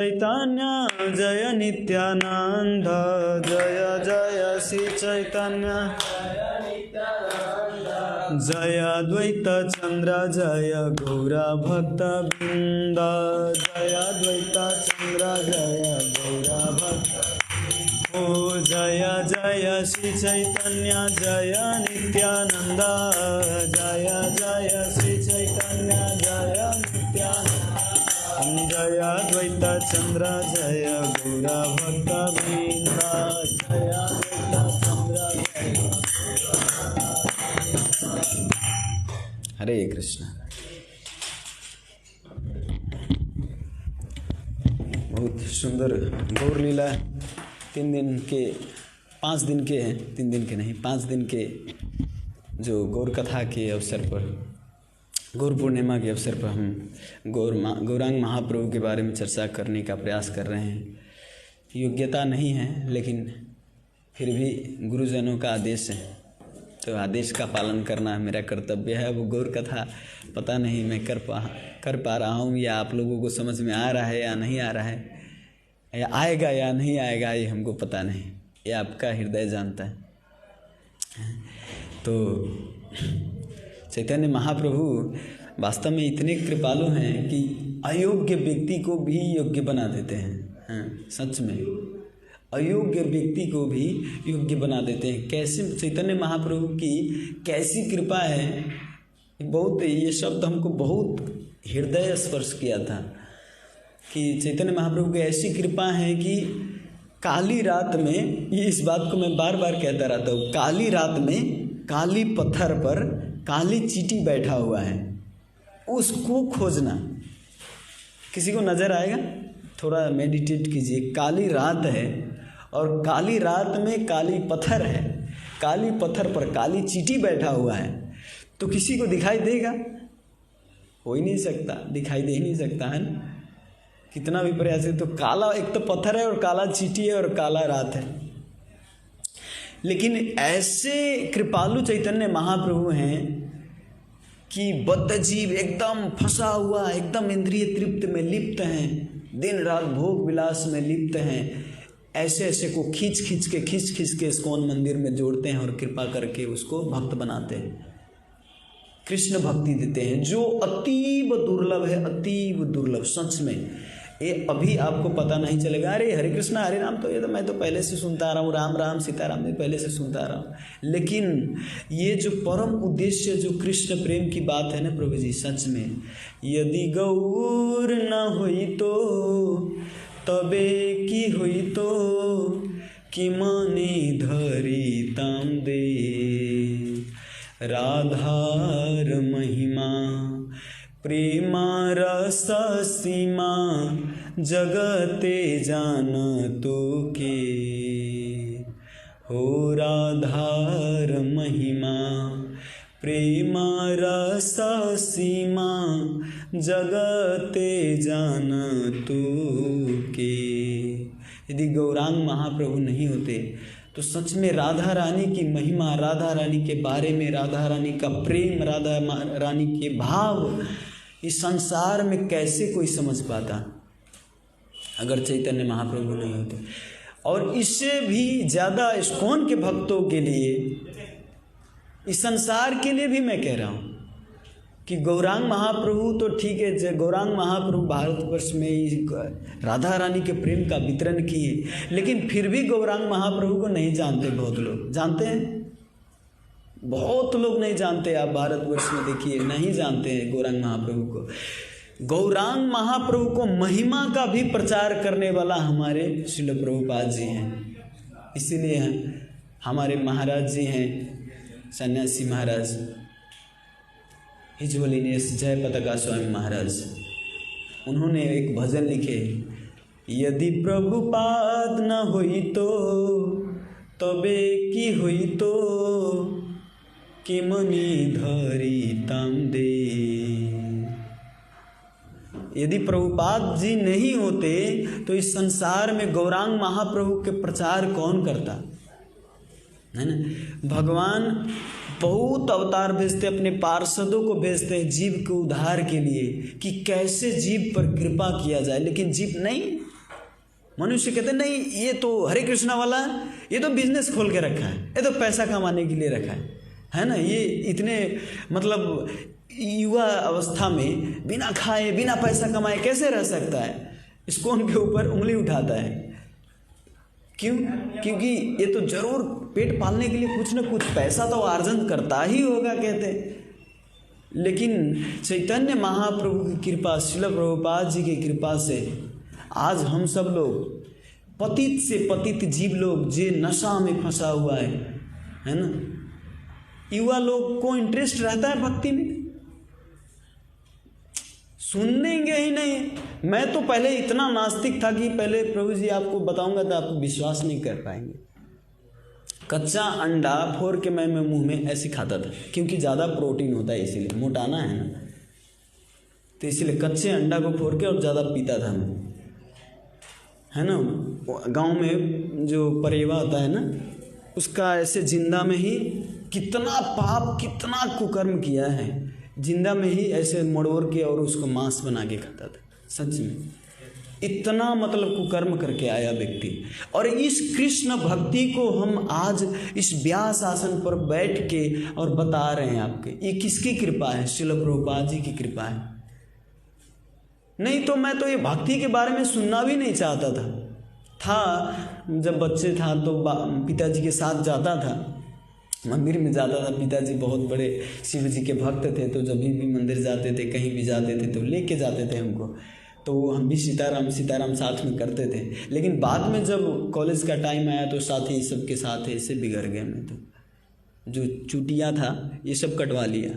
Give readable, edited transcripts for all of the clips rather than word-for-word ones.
चैतन्य जय नित्यानंद जय जय श्री चैतन्य जय अद्वैत चंद्र जय गौरा भक्त वृंद जय अद्वैत चंद्र जय गौरा भक्त ओ जय जय श्री चैतन्य जय नित्यानंद जय जय श्री चैतन्य जय नित्यानंद जय अद्वैत चंद्र जय गौरा भक्त वृंद जय अद्वैत चंद्र जय। हरे कृष्ण। बहुत सुंदर गौर लीला 3 दिन के 5 दिन के हैं, 3 दिन के नहीं 5 दिन के जो गौर कथा के अवसर पर, गौर पूर्णिमा के अवसर पर हम गौरांग महाप्रभु के बारे में चर्चा करने का प्रयास कर रहे हैं। योग्यता नहीं है, लेकिन फिर भी गुरुजनों का आदेश है, तो आदेश का पालन करना मेरा कर्तव्य है। वो गौर कथा पता नहीं मैं कर पा रहा हूँ या आप लोगों को समझ में आ रहा है या नहीं आ रहा है, या आएगा या नहीं आएगा ये हमको पता नहीं, ये आपका हृदय जानता है। तो चैतन्य महाप्रभु वास्तव में इतने कृपालु हैं कि अयोग्य व्यक्ति को भी योग्य बना देते हैं। सच में अयोग्य व्यक्ति को भी योग्य बना देते हैं। कैसे चैतन्य महाप्रभु की कैसी कृपा है, बहुत ये शब्द हमको बहुत हृदय स्पर्श किया था कि चैतन्य महाप्रभु की ऐसी कृपा है कि काली रात में, ये इस बात को मैं बार बार कहता रहता हूँ, काली रात में काली पत्थर पर काली चींटी बैठा हुआ है, उसको खोजना। किसी को नज़र आएगा? थोड़ा मेडिटेट कीजिए। काली रात है और काली रात में काली पत्थर है, काली पत्थर पर काली चींटी बैठा हुआ है, तो किसी को दिखाई देगा? हो ही नहीं सकता, दिखाई दे ही नहीं सकता है ना। कितना भी प्रयास है, तो काला एक तो पत्थर है और काला चींटी है और काला रात है। लेकिन ऐसे कृपालु चैतन्य महाप्रभु हैं कि बद्ध जीव एकदम फंसा हुआ, एकदम इंद्रिय तृप्त में लिप्त हैं, दिन रात भोग विलास में लिप्त हैं, ऐसे ऐसे को खींच खींच के इस्कॉन मंदिर में जोड़ते हैं और कृपा करके उसको भक्त बनाते हैं, कृष्ण भक्ति देते हैं, जो अतीब दुर्लभ है, अतीब दुर्लभ। सच में ये अभी आपको पता नहीं चलेगा, अरे हरे कृष्णा हरे राम तो ये तो मैं तो पहले से सुनता आ रहा हूँ, राम राम सीताराम भी पहले से सुनता आ रहा हूँ। लेकिन ये जो परम उद्देश्य जो कृष्ण प्रेम की बात है ना प्रभु जी, सच में यदि गौर न हुई तो तबे की हुई तो कि माने धरी ताम दे राधार महिमा प्रेमा रस सीमा जगते जान तो के हो राधार महिमा प्रेमा रस सीमा जगते जान तो के। यदि गौरांग महाप्रभु नहीं होते तो सच में राधा रानी की महिमा, राधा रानी के बारे में, राधा रानी का प्रेम, राधा रानी के भाव इस संसार में कैसे कोई समझ पाता अगर चैतन्य महाप्रभु नहीं होते। और इससे भी ज़्यादा इस्कॉन के भक्तों के लिए, इस संसार के लिए भी मैं कह रहा हूँ कि गौरांग महाप्रभु तो ठीक है, गौरांग महाप्रभु भारतवर्ष में राधा रानी के प्रेम का वितरण किए, लेकिन फिर भी गौरांग महाप्रभु को नहीं जानते। बहुत लोग जानते हैं, बहुत लोग नहीं जानते। आप भारतवर्ष में देखिए, नहीं जानते हैं गौरांग महाप्रभु को। गौरांग महाप्रभु को महिमा का भी प्रचार करने वाला हमारे श्रील प्रभुपाद जी हैं। इसीलिए हमारे महाराज जी हैं, सन्यासी महाराज हिज होलीनेस जय पताका स्वामी महाराज, उन्होंने एक भजन लिखे, यदि प्रभुपाद न हुई तो तबे की हुई तो कि मनी धरी ताम दे। यदि प्रभुपाद जी नहीं होते तो इस संसार में गौरांग महाप्रभु के प्रचार कौन करता, है ना। भगवान बहुत अवतार भेजते, अपने पार्षदों को भेजते हैं जीव के उद्धार के लिए कि कैसे जीव पर कृपा किया जाए, लेकिन जीव नहीं मनुष्य कहते नहीं ये तो हरे कृष्णा वाला, ये तो बिजनेस खोल के रखा है, ये तो पैसा कमाने के लिए रखा है ना। ये इतने मतलब युवा अवस्था में बिना खाए बिना पैसा कमाए कैसे रह सकता है, इसको उनके ऊपर उंगली उठाता है। क्यों? क्योंकि ये तो जरूर पेट पालने के लिए कुछ न कुछ पैसा तो अर्जन करता ही होगा कहते। लेकिन चैतन्य महाप्रभु की कृपा, श्रील प्रभुपाद जी की कृपा से आज हम सब लोग पतित से पतित जीव लोग जे नशा में फंसा हुआ है ना, युवा लोग को इंटरेस्ट रहता है भक्ति में, सुनेंगे ही नहीं। मैं तो पहले इतना नास्तिक था कि पहले प्रभु जी आपको बताऊंगा तो आप विश्वास नहीं कर पाएंगे। कच्चा अंडा फोड़ के मैं मुंह में ऐसे खाता था, क्योंकि ज़्यादा प्रोटीन होता है इसीलिए, मोटाना है ना, तो इसीलिए कच्चे अंडा को फोड़ के और ज़्यादा पीता था मैं, है ना। गांव में जो परेवा होता है ना, उसका ऐसे जिंदा में ही कितना पाप कितना कुकर्म किया है, जिंदा में ही ऐसे मड़ोड़ के और उसको मांस बना के खाता था। सच में इतना मतलब कुकर्म करके आया व्यक्ति। और इस कृष्ण भक्ति को हम आज इस व्यास आसन पर बैठ के और बता रहे हैं आपके, ये किसकी कृपा है? श्रील प्रभुपाद जी की कृपा है। नहीं तो मैं तो ये भक्ति के बारे में सुनना भी नहीं चाहता था। जब बच्चे था तो पिताजी के साथ जाता था, मंदिर में जाता था। पिताजी बहुत बड़े शिव जी के भक्त थे, तो जब भी मंदिर जाते थे, कहीं भी जाते थे तो लेके जाते थे हमको, तो हम भी सीताराम सीताराम साथ में करते थे। लेकिन बाद में जब कॉलेज का टाइम आया तो साथी सबके साथ ऐसे बिगड़ गए। मैं तो जो चुटिया था ये सब कटवा लिया।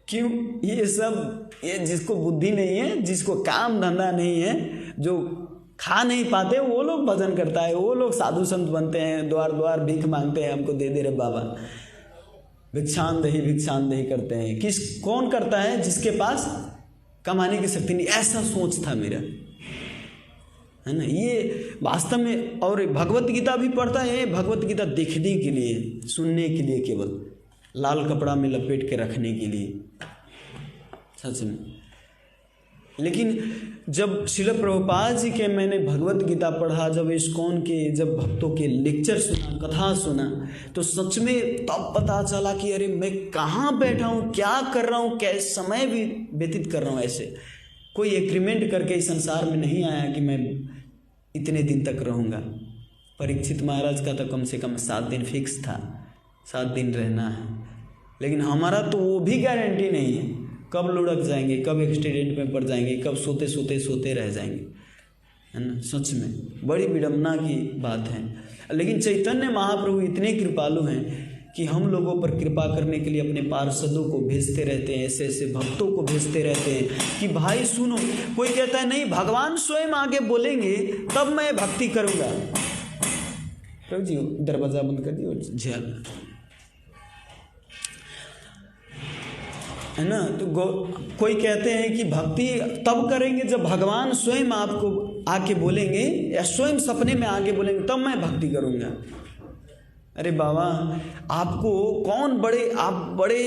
क्यों? ये सब, ये जिसको बुद्धि नहीं है, जिसको काम धंधा नहीं है, जो खा नहीं पाते, वो लोग भजन करता है, वो लोग साधु संत बनते हैं, द्वार द्वार भीख मांगते हैं, हमको दे दे रे बाबा, भिक्षान दही करते हैं। कौन करता है? जिसके पास कमाने की शक्ति नहीं। ऐसा सोच था मेरा, है ना। ये वास्तव में, और भगवत गीता भी पढ़ता है, भगवत गीता देखने के लिए, सुनने के लिए, केवल लाल कपड़ा में लपेट के रखने के लिए, सच में। लेकिन जब श्रील प्रभुपाद जी के मैंने भगवत गीता पढ़ा, जब इस्कॉन के जब भक्तों के लेक्चर सुना, कथा सुना, तो सच में तब पता चला कि अरे मैं कहाँ बैठा हूँ, क्या कर रहा हूँ, कैसे समय भी व्यतीत कर रहा हूँ। ऐसे कोई एग्रीमेंट करके इस संसार में नहीं आया कि मैं इतने दिन तक रहूँगा। परीक्षित महाराज का तो कम से कम 7 दिन फिक्स था, 7 दिन रहना है। लेकिन हमारा तो वो भी गारंटी नहीं है, कब लुढ़क जाएंगे, कब एक्सीडेंट में पड़ जाएंगे, कब सोते रह जाएंगे, है ना। सच में बड़ी विडम्बना की बात है। लेकिन चैतन्य महाप्रभु इतने कृपालु हैं कि हम लोगों पर कृपा करने के लिए अपने पार्षदों को भेजते रहते हैं, ऐसे ऐसे भक्तों को भेजते रहते हैं कि भाई सुनो। कोई कहता है नहीं, भगवान स्वयं आगे बोलेंगे तब मैं भक्ति करूँगा। प्रभु जी दरवाज़ा बंद कर दियो, झेल, है ना। तो कोई कहते हैं कि भक्ति तब करेंगे जब भगवान स्वयं आपको आके बोलेंगे, या स्वयं सपने में आके बोलेंगे, तब मैं भक्ति करूँगा। अरे बाबा, आपको कौन आप बड़े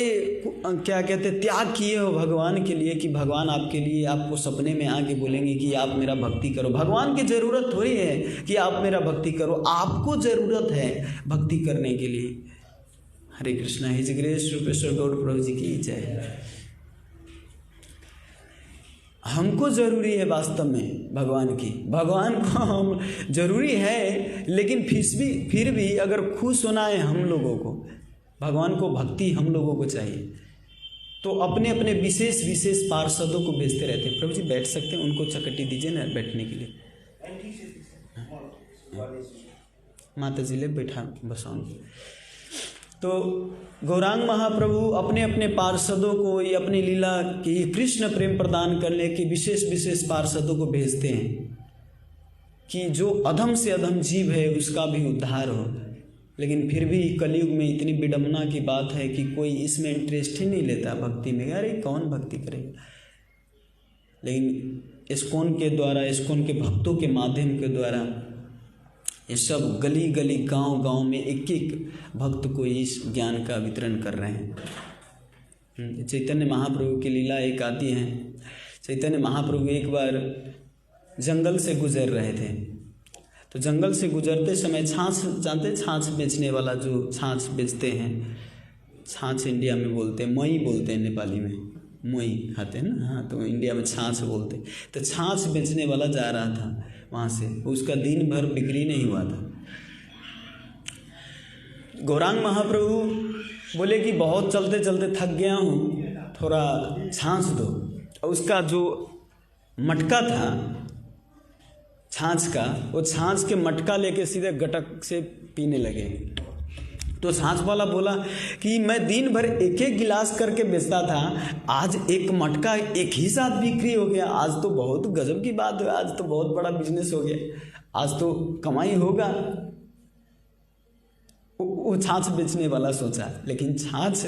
क्या कहते त्याग किए हो भगवान के लिए कि भगवान आपके लिए आपको सपने में आके बोलेंगे कि आप मेरा भक्ति करो। भगवान की ज़रूरत थोड़ी है कि आप मेरा भक्ति करो, आपको ज़रूरत है भक्ति करने के लिए। हरे कृष्णा। हिज ग्रेस रूपेश्वर गौड़ प्रभु जी की जय। हमको ज़रूरी है वास्तव में भगवान को हम ज़रूरी है, लेकिन फिर भी अगर खुश होना है हम लोगों को, भगवान को भक्ति हम लोगों को चाहिए, तो अपने अपने विशेष पार्षदों को भेजते रहते हैं। प्रभु जी बैठ सकते हैं, उनको चकटी दीजिए ना बैठने के लिए। माता जी ले बैठा बसाऊंगी। तो गौरांग महाप्रभु अपने अपने पार्षदों को, ये अपनी लीला की कृष्ण प्रेम प्रदान करने के विशेष पार्षदों को भेजते हैं कि जो अधम से अधम जीव है उसका भी उद्धार हो। लेकिन फिर भी कलयुग में इतनी विडम्बना की बात है कि कोई इसमें इंटरेस्ट ही नहीं लेता भक्ति में। अरे कौन भक्ति करेगा? लेकिन इस्कॉन के द्वारा, इस्कॉन के भक्तों के माध्यम के द्वारा ये सब गली गली गांव में एक भक्त को इस ज्ञान का वितरण कर रहे हैं। चैतन्य महाप्रभु की लीला एक आती है। चैतन्य महाप्रभु एक बार जंगल से गुजर रहे थे। तो जंगल से गुजरते समय छाछ, जानते छाछ बेचने वाला जो छाछ बेचते हैं, छाछ इंडिया में बोलते हैं, मई बोलते हैं नेपाली में, मई खाते हैं ना, हाँ, तो इंडिया में छाछ बोलते हैं। तो छाछ बेचने वाला जा रहा था वहाँ से, उसका दिन भर बिक्री नहीं हुआ था। गौरांग महाप्रभु बोले कि बहुत चलते चलते थक गया हूँ, थोड़ा छाछ दो। और उसका जो मटका था छाछ का, वो छाछ के मटका लेके सीधे गटक से पीने लगे। तो छाछ वाला बोला कि मैं दिन भर एक एक गिलास करके बेचता था, आज एक मटका एक ही साथ बिक्री हो गया, आज तो बहुत गजब की बात है, आज तो बहुत बड़ा बिजनेस हो गया, आज तो कमाई होगा। वो छाछ बेचने वाला सोचा। लेकिन छाछ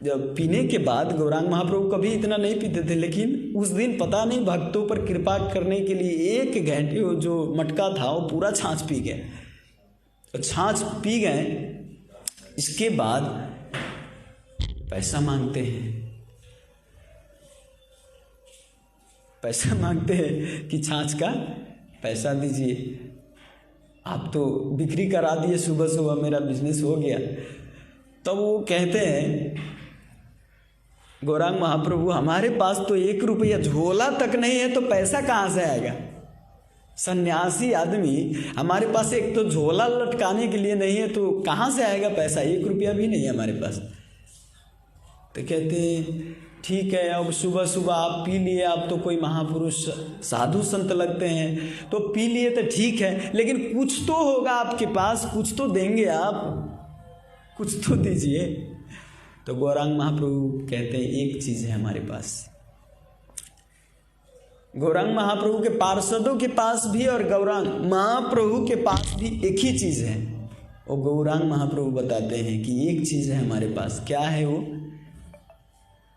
जब पीने के बाद, गौरांग महाप्रभु कभी इतना नहीं पीते थे, लेकिन उस दिन पता नहीं भक्तों पर कृपा करने के लिए 1 घंटे वो जो मटका था वो पूरा छाछ पी गए। तो छाछ पी गए, इसके बाद पैसा मांगते हैं, पैसा मांगते हैं कि छाछ का पैसा दीजिए, आप तो बिक्री करा दिए, सुबह सुबह मेरा बिजनेस हो गया। तब वो कहते हैं गौरांग महाप्रभु, हमारे पास तो 1 रुपया झोला तक नहीं है, तो पैसा कहाँ से आएगा? सन्यासी आदमी, हमारे पास एक तो झोला लटकाने के लिए नहीं है, तो कहाँ से आएगा पैसा? 1 रुपया भी नहीं है हमारे पास। तो कहते ठीक है, अब सुबह सुबह आप पी लिए, आप तो कोई महापुरुष साधु संत लगते हैं, तो पी लिए तो ठीक है, लेकिन कुछ तो होगा आपके पास, कुछ तो देंगे आप, कुछ तो दीजिए। तो गौरांग महाप्रभु कहते हैं एक चीज़ है हमारे पास। गौरांग महाप्रभु के पार्षदों के पास भी और गौरांग महाप्रभु के पास भी एक ही चीज़ है। और गौरांग महाप्रभु बताते हैं कि एक चीज़ है हमारे पास। क्या है वो?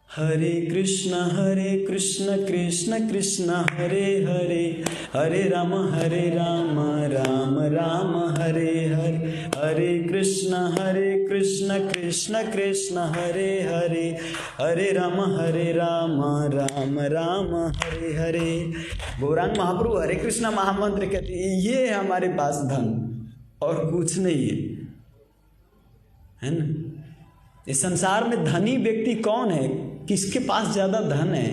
हरे कृष्ण कृष्ण कृष्ण हरे हरे, हरे राम राम राम हरे हरे, हरे कृष्ण कृष्ण कृष्ण हरे हरे, हरे राम राम राम हरे हरे। गौरांग महाप्रभु हरे कृष्ण महामंत्र कहते हैं, ये है हमारे पास धन और कुछ नहीं है ना। इस संसार में धनी व्यक्ति कौन है? किसके पास ज़्यादा धन है?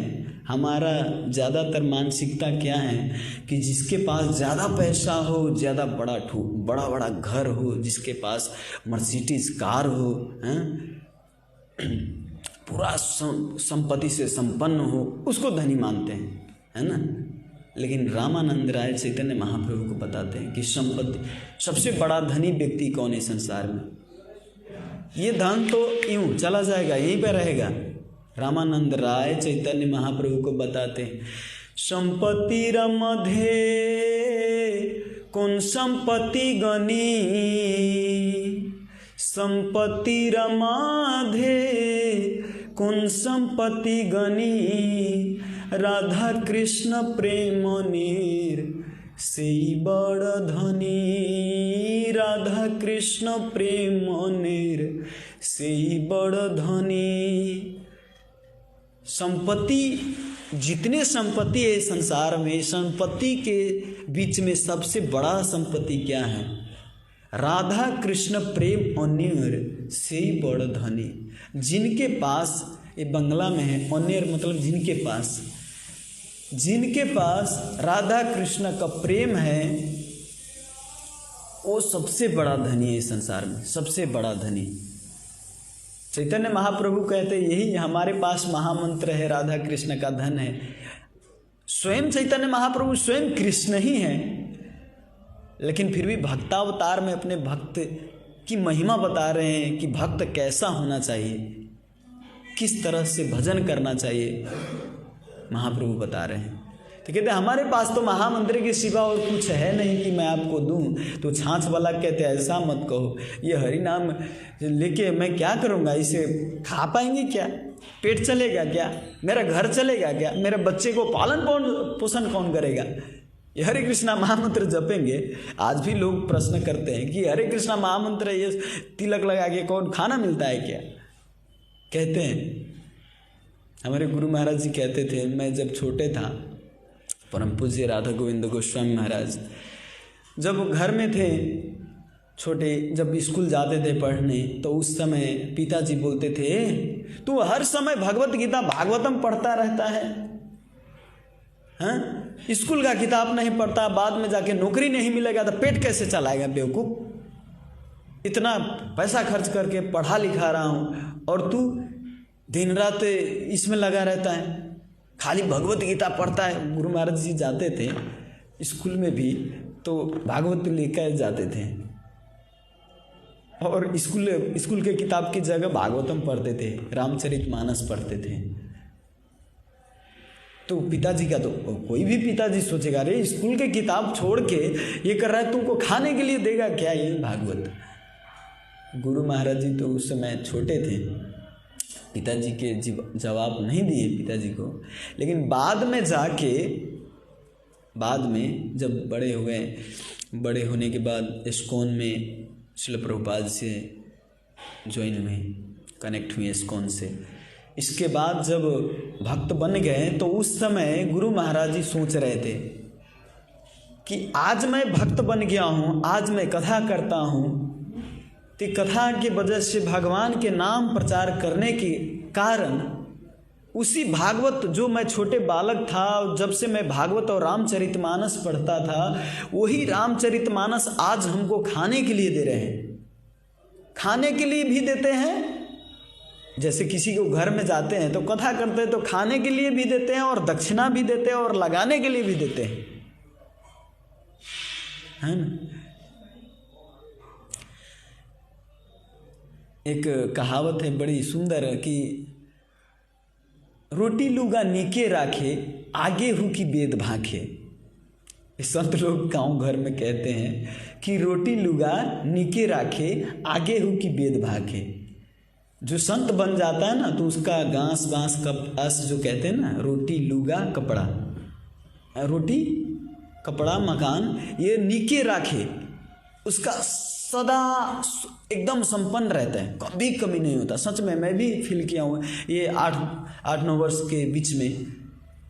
हमारा ज़्यादातर मानसिकता क्या है कि जिसके पास ज़्यादा पैसा हो, ज़्यादा बड़ा घर हो, जिसके पास मर्सिडीज कार हो, पूरा संपत्ति से संपन्न हो, उसको धनी मानते हैं, है ना। लेकिन रामानंद राय चैतन्य महाप्रभु को बताते हैं कि संपत्ति, सबसे बड़ा धनी व्यक्ति कौन है संसार में? ये धन तो यूं चला जाएगा, यहीं पे रहेगा। रामानंद राय चैतन्य महाप्रभु को बताते हैं, संपत्ति रमधे कौन संपत्ति गनी, संपत्ति रमाधे कौन संपत्ति गनी, राधा कृष्ण प्रेम नीर से बड़ धनी, राधा कृष्ण प्रेम नीर से बड़ धनी। संपत्ति, जितने संपत्ति है संसार में, संपत्ति के बीच में सबसे बड़ा संपत्ति क्या है? राधा कृष्ण प्रेम अन्यर से बड़ धनी। जिनके पास, ये बंगला में है, अन्यर मतलब जिनके पास, जिनके पास राधा कृष्ण का प्रेम है वो सबसे बड़ा धनी है संसार में, सबसे बड़ा धनी। चैतन्य महाप्रभु कहते यही हमारे पास महामंत्र है, राधा कृष्ण का धन है। स्वयं चैतन्य महाप्रभु स्वयं कृष्ण ही हैं, लेकिन फिर भी भक्तावतार में अपने भक्त की महिमा बता रहे हैं कि भक्त कैसा होना चाहिए, किस तरह से भजन करना चाहिए, महाप्रभु बता रहे हैं। तो कहते हमारे पास तो महामंत्र के सिवा और कुछ है नहीं कि मैं आपको दूं। तो छाछ वाला कहते ऐसा मत कहो, ये हरि नाम लेके मैं क्या करूंगा, इसे खा पाएंगे क्या, पेट चलेगा क्या, मेरा घर चलेगा क्या, मेरे बच्चे को पालन पोषण कौन करेगा? ये हरे कृष्णा महामंत्र जपेंगे। आज भी लोग प्रश्न करते हैं कि हरे कृष्णा महामंत्र ये तिलक लगा के कौन खाना मिलता है क्या? कहते हैं, हमारे गुरु महाराज जी कहते थे, मैं जब छोटे था परम पूज्य राधा गोविंद गोस्वामी महाराज जब घर में थे छोटे, जब स्कूल जाते थे पढ़ने, तो उस समय पिताजी बोलते थे, तू हर समय भगवत गीता भागवतम पढ़ता रहता है, हाँ? स्कूल का किताब नहीं पढ़ता, बाद में जाके नौकरी नहीं मिलेगा तो पेट कैसे चलाएगा बेवकूफ़? इतना पैसा खर्च करके पढ़ा लिखा रहा हूँ और तू दिन रात इसमें लगा रहता है, खाली भगवत गीता पढ़ता है। गुरु महाराज जी जाते थे स्कूल में भी तो भागवत लेकर जाते थे और स्कूल के किताब की जगह भागवतम पढ़ते थे, रामचरितमानस पढ़ते थे। तो पिताजी का तो कोई भी पिताजी सोचेगा, अरे स्कूल के किताब छोड़ के ये कर रहा है, तुमको खाने के लिए देगा क्या ये भागवत? गुरु महाराज जी तो उस समय छोटे थे, पिताजी के जवाब नहीं दिए पिताजी को। लेकिन बाद में जब बड़े हो गए, बड़े होने के बाद इस्कॉन में श्रील प्रभुपाद से ज्वाइन हुए, कनेक्ट हुए इस्कॉन से। इसके बाद जब भक्त बन गए तो उस समय गुरु महाराज जी सोच रहे थे कि आज मैं भक्त बन गया हूँ, आज मैं कथा करता हूँ, तो कथा की वजह से भगवान के नाम प्रचार करने के कारण उसी भागवत, जो मैं छोटे बालक था, जब से मैं भागवत और रामचरितमानस पढ़ता था, वही रामचरितमानस आज हमको खाने के लिए दे रहे हैं। खाने के लिए भी देते हैं, जैसे किसी को घर में जाते हैं तो कथा करते हैं तो खाने के लिए भी देते हैं और दक्षिणा भी देते हैं और लगाने के लिए भी देते हैं, है ना। एक कहावत है बड़ी सुंदर कि रोटी लुगा नीके राखे, आगे हु की बेद भाखे। संत लोग गाँव घर में कहते हैं कि रोटी लुगा नीके राखे, आगे हु की बेद भाखे। जो संत बन जाता है ना तो उसका घास बांस कपास जो कहते हैं ना, रोटी लुगा कपड़ा, रोटी कपड़ा मकान ये नीके राखे, उसका सदा एकदम संपन्न रहता है, कभी कमी नहीं होता। सच में मैं भी फील किया हूँ ये 8-9 वर्ष के बीच में,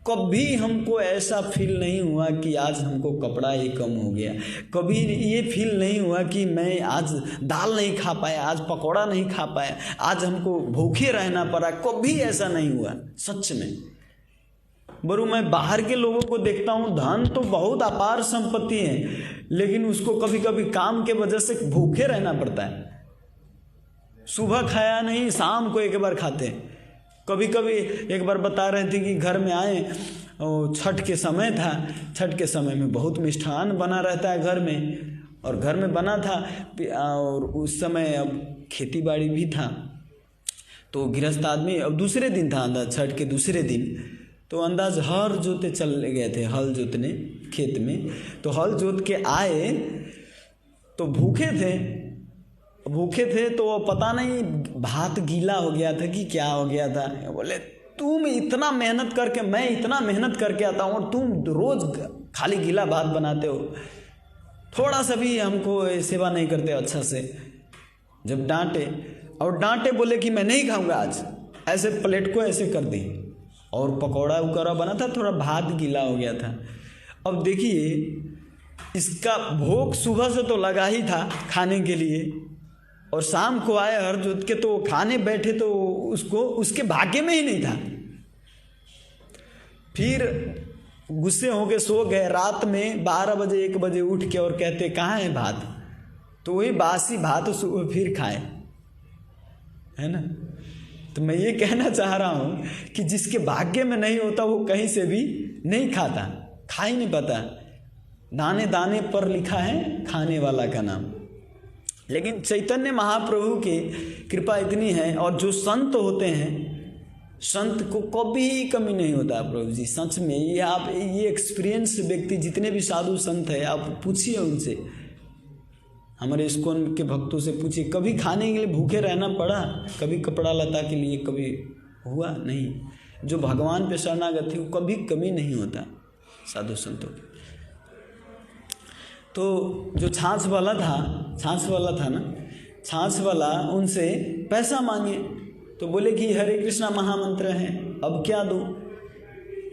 कभी हमको ऐसा फील नहीं हुआ कि आज हमको कपड़ा ही कम हो गया, कभी ये फील नहीं हुआ कि मैं आज दाल नहीं खा पाया, आज पकौड़ा नहीं खा पाया, आज हमको भूखे रहना पड़ा, कभी ऐसा नहीं हुआ सच में। बरु मैं बाहर के लोगों को देखता हूँ, धन तो बहुत अपार संपत्ति है, लेकिन उसको कभी कभी काम के वजह से भूखे रहना पड़ता है। सुबह खाया नहीं, शाम को एक बार खाते हैं। कभी कभी एक बार बता रहे थे कि घर में आए और छठ के समय था, छठ के समय में बहुत मिष्ठान बना रहता है घर में, और घर में बना था और उस समय अब खेती बाड़ी भी था, तो गृहस्थ आदमी, अब दूसरे दिन था अंदाज, छठ के दूसरे दिन, तो अंदाज हल जोते चले गए थे, हल जोतने खेत में। तो हल जोत के आए तो भूखे थे तो पता नहीं भात गीला हो गया था कि क्या हो गया था। बोले तुम इतना मेहनत करके, मैं इतना मेहनत करके आता हूँ और तुम रोज खाली गीला भात बनाते हो, थोड़ा सा भी हमको सेवा नहीं करते अच्छा से। जब डांटे बोले कि मैं नहीं खाऊंगा आज, ऐसे प्लेट को ऐसे कर दी, और पकौड़ा उकौड़ा बना था, थोड़ा भात गीला हो गया था। अब देखिए इसका भोग सुबह से तो लगा ही था खाने के लिए, और शाम को आए हर जोत के तो खाने बैठे तो उसको उसके भाग्य में ही नहीं था। फिर गुस्से होके सो गए, रात में 12 बजे 1 बजे उठ के और कहते कहाँ है भात, तो वही बासी भात फिर खाए, है ना। तो मैं ये कहना चाह रहा हूँ कि जिसके भाग्य में नहीं होता वो कहीं से भी नहीं खाता, खा ही नहीं पाता। दाने दाने पर लिखा है खाने वाला का नाम। लेकिन चैतन्य महाप्रभु की कृपा इतनी है, और जो संत होते हैं, संत को कभी कमी नहीं होता प्रभु जी, सच में। ये आप ये एक्सपीरियंस व्यक्ति जितने भी साधु संत हैं, आप पूछिए उनसे, हमारे इस्कॉन के भक्तों से पूछिए, कभी खाने के लिए भूखे रहना पड़ा, कभी कपड़ा लता के लिए कभी हुआ नहीं। जो भगवान पे शरणागत है वो कभी कमी नहीं होता साधु संतों के। तो जो छाछ वाला था ना, छाछ वाला उनसे पैसा मांगे तो बोले कि हरे कृष्णा महामंत्र है, अब क्या दूँ।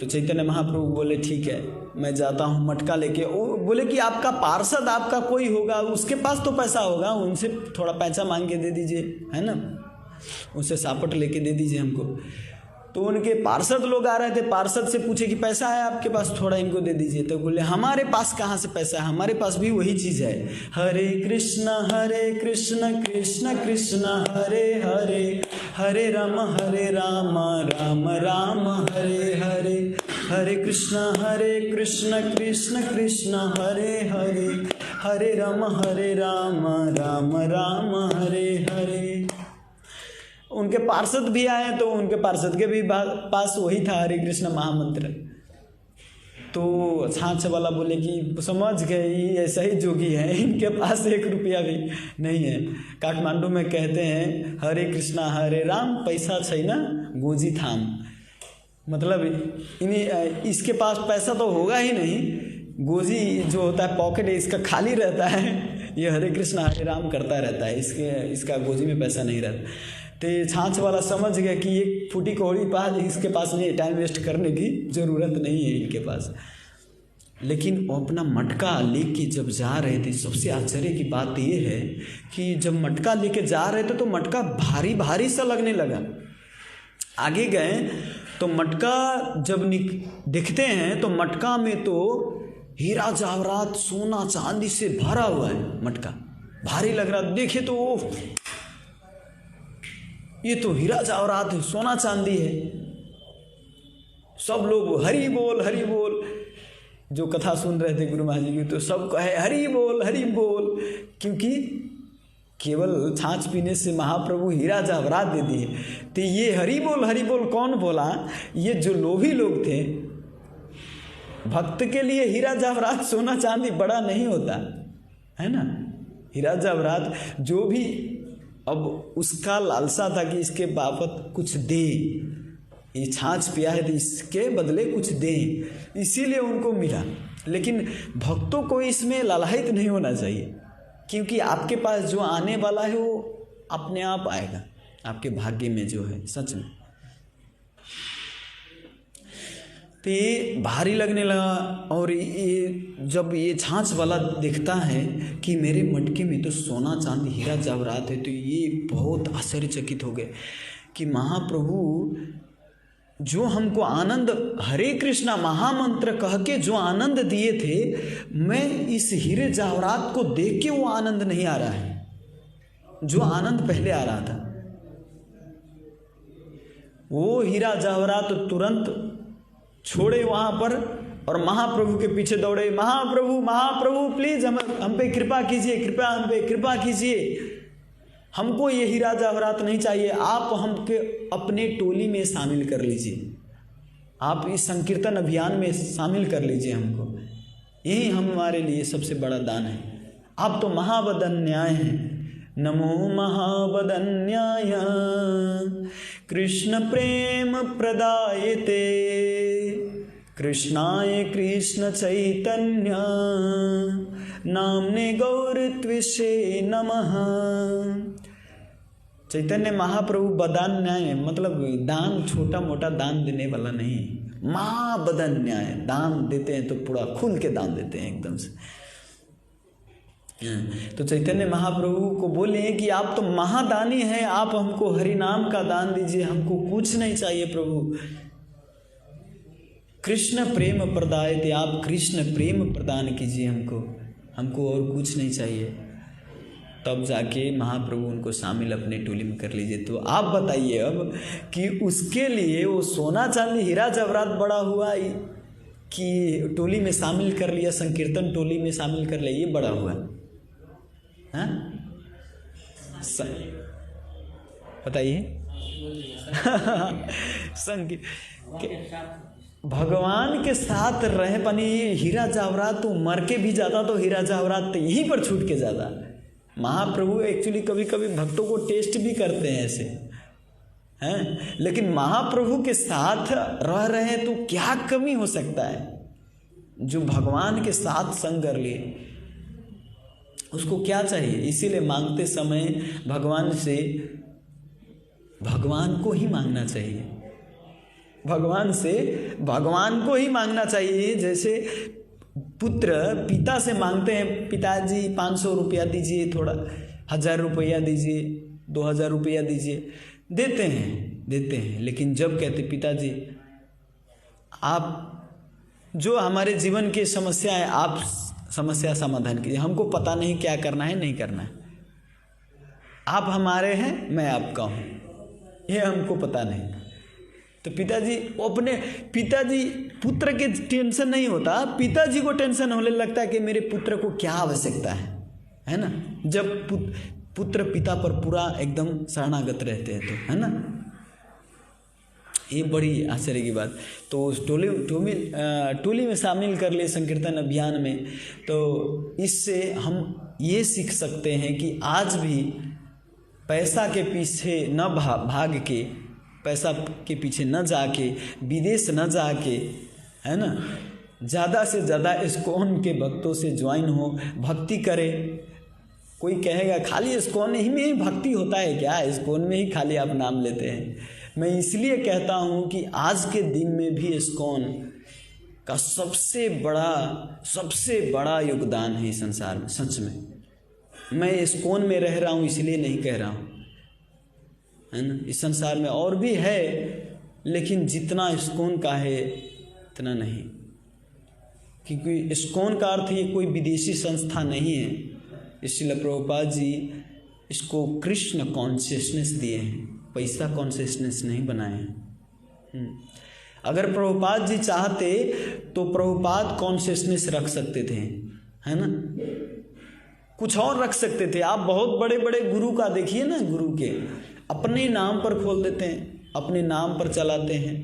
तो चैतन्य महाप्रभु बोले ठीक है मैं जाता हूँ मटका लेके। वो बोले कि आपका पार्षद आपका कोई होगा, उसके पास तो पैसा होगा, उनसे थोड़ा पैसा मांग के दे दीजिए, है ना, उनसे सापट लेके दे दीजिए हमको। तो उनके पार्षद लोग आ रहे थे, पार्षद से पूछे कि पैसा है आपके पास, थोड़ा इनको दे दीजिए। तो बोले हमारे पास कहाँ से पैसा है, हमारे पास भी वही चीज़ है। हरे कृष्ण कृष्ण कृष्ण हरे हरे, हरे राम राम राम हरे हरे, हरे कृष्ण कृष्ण कृष्ण हरे हरे, हरे राम राम राम हरे हरे। उनके पार्षद भी आए तो उनके पार्षद के भी पास वही था हरे कृष्ण महामंत्र। तो छाछ वाला बोले कि समझ गए ये ऐसा ही जोगी है, इनके पास 1 रुपया भी नहीं है। काठमांडू में कहते हैं हरे कृष्णा हरे राम पैसा छैन गोजी थाम, मतलब इसके पास पैसा तो होगा ही नहीं, गोजी जो होता है पॉकेट इसका खाली रहता है, ये हरे कृष्णा हरे राम करता रहता है, इसका गोजी में पैसा नहीं रहता। तो छाछ वाला समझ गया कि ये फूटी कौड़ी पास इसके पास नहीं, टाइम वेस्ट करने की ज़रूरत नहीं है इनके पास। लेकिन वो अपना मटका लेके जब जा रहे थे, सबसे आश्चर्य की बात ये है कि जब मटका लेके जा रहे थे तो मटका भारी भारी सा लगने लगा। आगे गए तो मटका जब देखते हैं तो मटका में तो हीरा जवाहरात सोना चांदी से भरा हुआ है, मटका भारी लग रहा। देखे तो ये तो हीरा जवाहरात है, सोना चांदी है। सब लोग हरि बोल हरि बोल, जो कथा सुन रहे थे गुरु महाराज जी की, तो सब कहे हरि बोल, क्योंकि केवल छाछ पीने से महाप्रभु हीरा जवाहरात दे दिए। तो ये हरि बोल कौन बोला? ये जो लोभी लोग थे। भक्त के लिए हीरा जवाहरात सोना चांदी बड़ा नहीं होता है ना, हीरा जवाहरात जो भी, अब उसका लालसा था कि इसके बाबत कुछ दे, ये छाछ पिया है तो इसके बदले कुछ दे, इसीलिए उनको मिला। लेकिन भक्तों को इसमें लालायित नहीं होना चाहिए, क्योंकि आपके पास जो आने वाला है वो अपने आप आएगा, आपके भाग्य में जो है सच में। तो ये भारी लगने लगा। और ये जब ये छाछ वाला देखता है कि मेरे मटके में तो सोना चांदी हीरा जवाहरात है, तो ये बहुत आश्चर्यचकित हो गए कि महाप्रभु जो हमको आनंद हरे कृष्णा महामंत्र कह के जो आनंद दिए थे, मैं इस हीरे जवाहरात को देख के वो आनंद नहीं आ रहा है जो आनंद पहले आ रहा था। वो हीरा जवाहरात तुरंत छोड़े वहाँ पर और महाप्रभु के पीछे दौड़े। महाप्रभु प्लीज हम पे कृपा कीजिए, कृपया हम पे कृपा कीजिए, हमको ये हीरा जवाहरात नहीं चाहिए, आप हमके अपने टोली में शामिल कर लीजिए, आप इस संकीर्तन अभियान में शामिल कर लीजिए हमको, यही हमारे लिए सबसे बड़ा दान है। आप तो महावदन्याय हैं। नमो महावदन्याय कृष्ण प्रेम प्रदायते, कृष्णाय कृष्ण चैतन्य नामने गौरत्विषे नमः। चैतन्य महाप्रभु बदान्याय मतलब दान छोटा मोटा दान देने वाला नहीं, महावदन्याय दान देते हैं तो पूरा खुल के दान देते हैं एकदम से। तो चैतन्य महाप्रभु को बोले कि आप तो महादानी हैं, आप हमको हरि नाम का दान दीजिए, हमको कुछ नहीं चाहिए प्रभु। कृष्ण प्रेम प्रदायते, आप कृष्ण प्रेम प्रदान कीजिए हमको और कुछ नहीं चाहिए। तब जाके महाप्रभु उनको शामिल अपने टोली में कर लीजिए। तो आप बताइए अब कि उसके लिए वो सोना चांदी हीरा जवाहरात बड़ा हुआ कि टोली में शामिल कर लिया, संकीर्तन टोली में शामिल कर लिया, ये बड़ा हुआ? हाँ बताइए। भगवान के साथ रह पानी, हीरा जवाहरात तो मर के भी जाता तो हीरा जवाहरात तो यहीं पर छूट के जाता। महाप्रभु एक्चुअली कभी कभी भक्तों को टेस्ट भी करते हैं ऐसे हैं, लेकिन महाप्रभु के साथ रह रहे हैं तो क्या कमी हो सकता है? जो भगवान के साथ संग कर लिए उसको क्या चाहिए? इसीलिए मांगते समय भगवान से भगवान को ही मांगना चाहिए। भगवान से, भगवान को ही मांगना चाहिए। जैसे पुत्र पिता से मांगते हैं, पिताजी 500 रुपया दीजिए, थोड़ा 1000 रुपया दीजिए, 2000 रुपया दीजिए, देते हैं। लेकिन जब कहते पिताजी आप जो हमारे जीवन की समस्या है, आप समस्या समाधान कीजिए, हमको पता नहीं क्या करना है नहीं करना है, आप हमारे हैं मैं आपका हूँ, ये हमको पता नहीं। तो पिताजी पुत्र के टेंशन नहीं होता, पिताजी को टेंशन होने लगता है कि मेरे पुत्र को क्या आवश्यकता है ना। जब पुत्र पिता पर पूरा एकदम शरणागत रहते हैं तो, है ना, ये बड़ी आश्चर्य की बात। तो उस टोली में शामिल कर लिए संकीर्तन अभियान में। तो इससे हम ये सीख सकते हैं कि आज भी पैसा के पीछे न भाग के, पैसा के पीछे न जाके, विदेश न जाके, है ना, ज़्यादा से ज़्यादा इस्कॉन के भक्तों से ज्वाइन हो, भक्ति करे। कोई कहेगा खाली इस्कॉन ही में ही भक्ति होता है क्या, इस्कॉन में ही खाली आप नाम लेते हैं। मैं इसलिए कहता हूँ कि आज के दिन में भी इस्कॉन का सबसे बड़ा योगदान है इस संसार में। सच में मैं इस्कॉन में रह रहा हूँ इसलिए नहीं कह रहा हूँ, है ना। इस संसार में और भी है, लेकिन जितना इस्कॉन का है इतना नहीं, क्योंकि इस्कॉन का अर्थ ये कोई विदेशी संस्था नहीं है। इसलिए प्रभुपाद जी इसको कृष्ण कॉन्शियसनेस दिए हैं, पैसा कॉन्शियसनेस नहीं बनाए हैं। अगर प्रभुपाद जी चाहते तो प्रभुपाद कॉन्शियसनेस रख सकते थे, है ना, कुछ और रख सकते थे। आप बहुत बड़े बड़े गुरु का देखिए ना, गुरु के अपने नाम पर खोल देते हैं, अपने नाम पर चलाते हैं,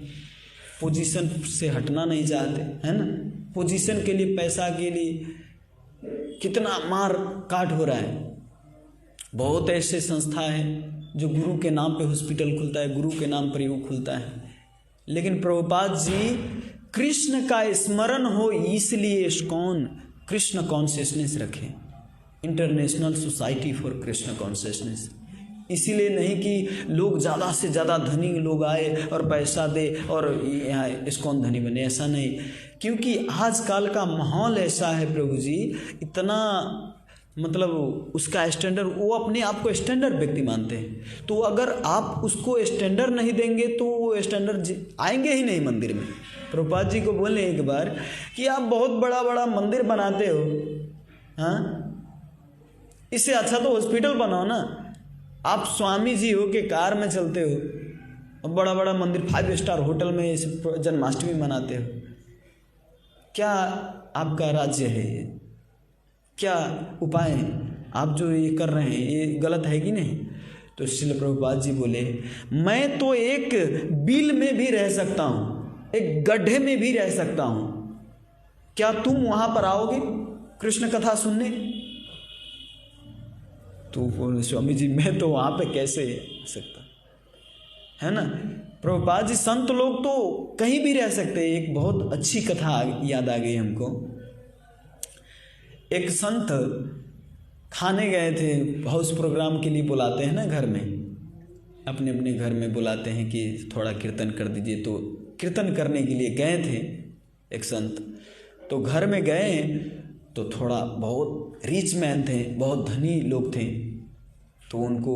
पोजीशन से हटना नहीं चाहते, है ना। पोजीशन के लिए, पैसा के लिए कितना मार काट हो रहा है। बहुत ऐसे संस्था है जो गुरु के नाम पे हॉस्पिटल खुलता है, गुरु के नाम पर योग खुलता है। लेकिन प्रभुपाद जी कृष्ण का स्मरण हो इसलिए इस्कॉन कृष्ण कॉन्शियसनेस रखे, international society for Krishna consciousness. इसीलिए नहीं कि लोग ज़्यादा से ज़्यादा धनी लोग आए और पैसा दे और यहाँ इस्कॉन धनी बने, ऐसा नहीं। क्योंकि आजकल का माहौल ऐसा है प्रभु जी, इतना मतलब उसका स्टैंडर्ड, वो अपने आप को स्टैंडर्ड व्यक्ति मानते हैं। तो अगर आप उसको स्टैंडर्ड नहीं देंगे तो वो स्टैंडर्ड आएंगे ही नहीं मंदिर में। प्रभुपाद जी को बोले एक बार कि आप बहुत बड़ा बड़ा मंदिर बनाते हो, हाँ, इससे अच्छा तो हॉस्पिटल बनाओ ना। आप स्वामी जी हो के कार में चलते हो और बड़ा बड़ा मंदिर 5 स्टार होटल में जन्माष्टमी मनाते हो, क्या आपका राज्य है ये? क्या उपाय है? आप जो ये कर रहे हैं ये गलत है कि नहीं? तो श्रील प्रभुपाद जी बोले, मैं तो एक बिल में भी रह सकता हूँ, एक गड्ढे में भी रह सकता हूँ, क्या तुम वहाँ पर आओगे कृष्ण कथा सुनने? तो बोले स्वामी जी मैं तो वहाँ पे कैसे आ सकता, है ना। प्रभुपाद जी संत लोग तो कहीं भी रह सकते हैं। एक बहुत अच्छी कथा याद आ गई हमको। एक संत खाने गए थे, हाउस प्रोग्राम के लिए बुलाते हैं ना घर में, अपने अपने घर में बुलाते हैं कि थोड़ा कीर्तन कर दीजिए। तो कीर्तन करने के लिए गए थे एक संत। तो घर में गए तो थोड़ा बहुत रिच मैन थे, बहुत धनी लोग थे। तो उनको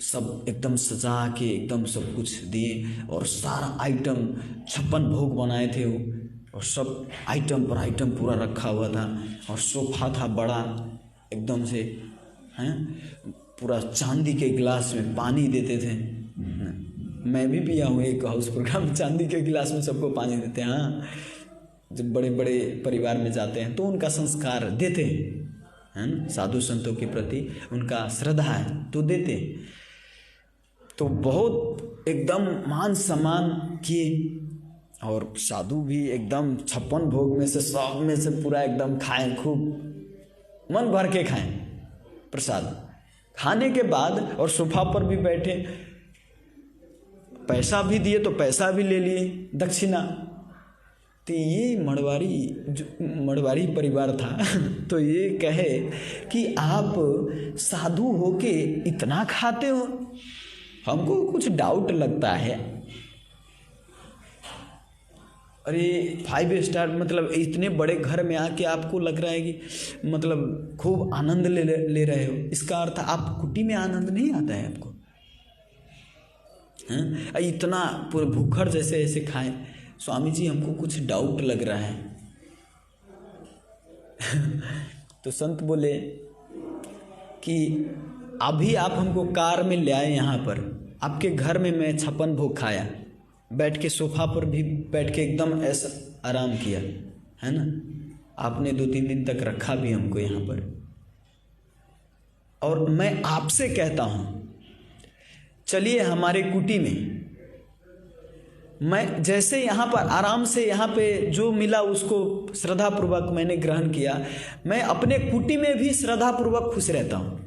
सब एकदम सजा के एकदम सब कुछ दिए और सारा आइटम 56 भोग बनाए थे वो, और सब आइटम पर आइटम पूरा रखा हुआ था। और सोफा था बड़ा एकदम से, हैं, पूरा चांदी के गिलास में पानी देते थे। मैं भी पिया हूँ एक हाउस प्रोग्राम, चांदी के गिलास में सबको पानी देते हैं। हाँ, जब बड़े बड़े परिवार में जाते हैं तो उनका संस्कार देते हैं, है ना, साधु संतों के प्रति उनका श्रद्धा है तो देते हैं। तो बहुत एकदम मान सम्मान किए और साधु भी एकदम 56 भोग में से सब में से पूरा एकदम खाएं, खूब मन भर के खाएं प्रसाद। खाने के बाद और सोफा पर भी बैठे, पैसा भी दिए तो पैसा भी ले लिए दक्षिणा। तो ये मड़वारी परिवार था। तो ये कहे कि आप साधु होके इतना खाते हो, हमको कुछ डाउट लगता है। अरे 5 स्टार मतलब इतने बड़े घर में आके आपको लग रहा है कि मतलब खूब आनंद ले रहे हो, इसका अर्थ आप कुटी में आनंद नहीं आता है आपको। हाँ, इतना पूरा भूखड़ जैसे ऐसे खाएं। स्वामी जी हमको कुछ डाउट लग रहा है। तो संत बोले कि अभी आप हमको कार में ले आए यहाँ पर, आपके घर में मैं 56 भोग खाया, बैठ के सोफा पर भी बैठ के एकदम ऐसा आराम किया है ना, आपने 2-3 दिन तक रखा भी हमको यहाँ पर, और मैं आपसे कहता हूँ चलिए हमारे कुटी में, मैं जैसे यहाँ पर आराम से यहाँ पे जो मिला उसको श्रद्धापूर्वक मैंने ग्रहण किया, मैं अपने कुटी में भी श्रद्धापूर्वक खुश रहता हूँ।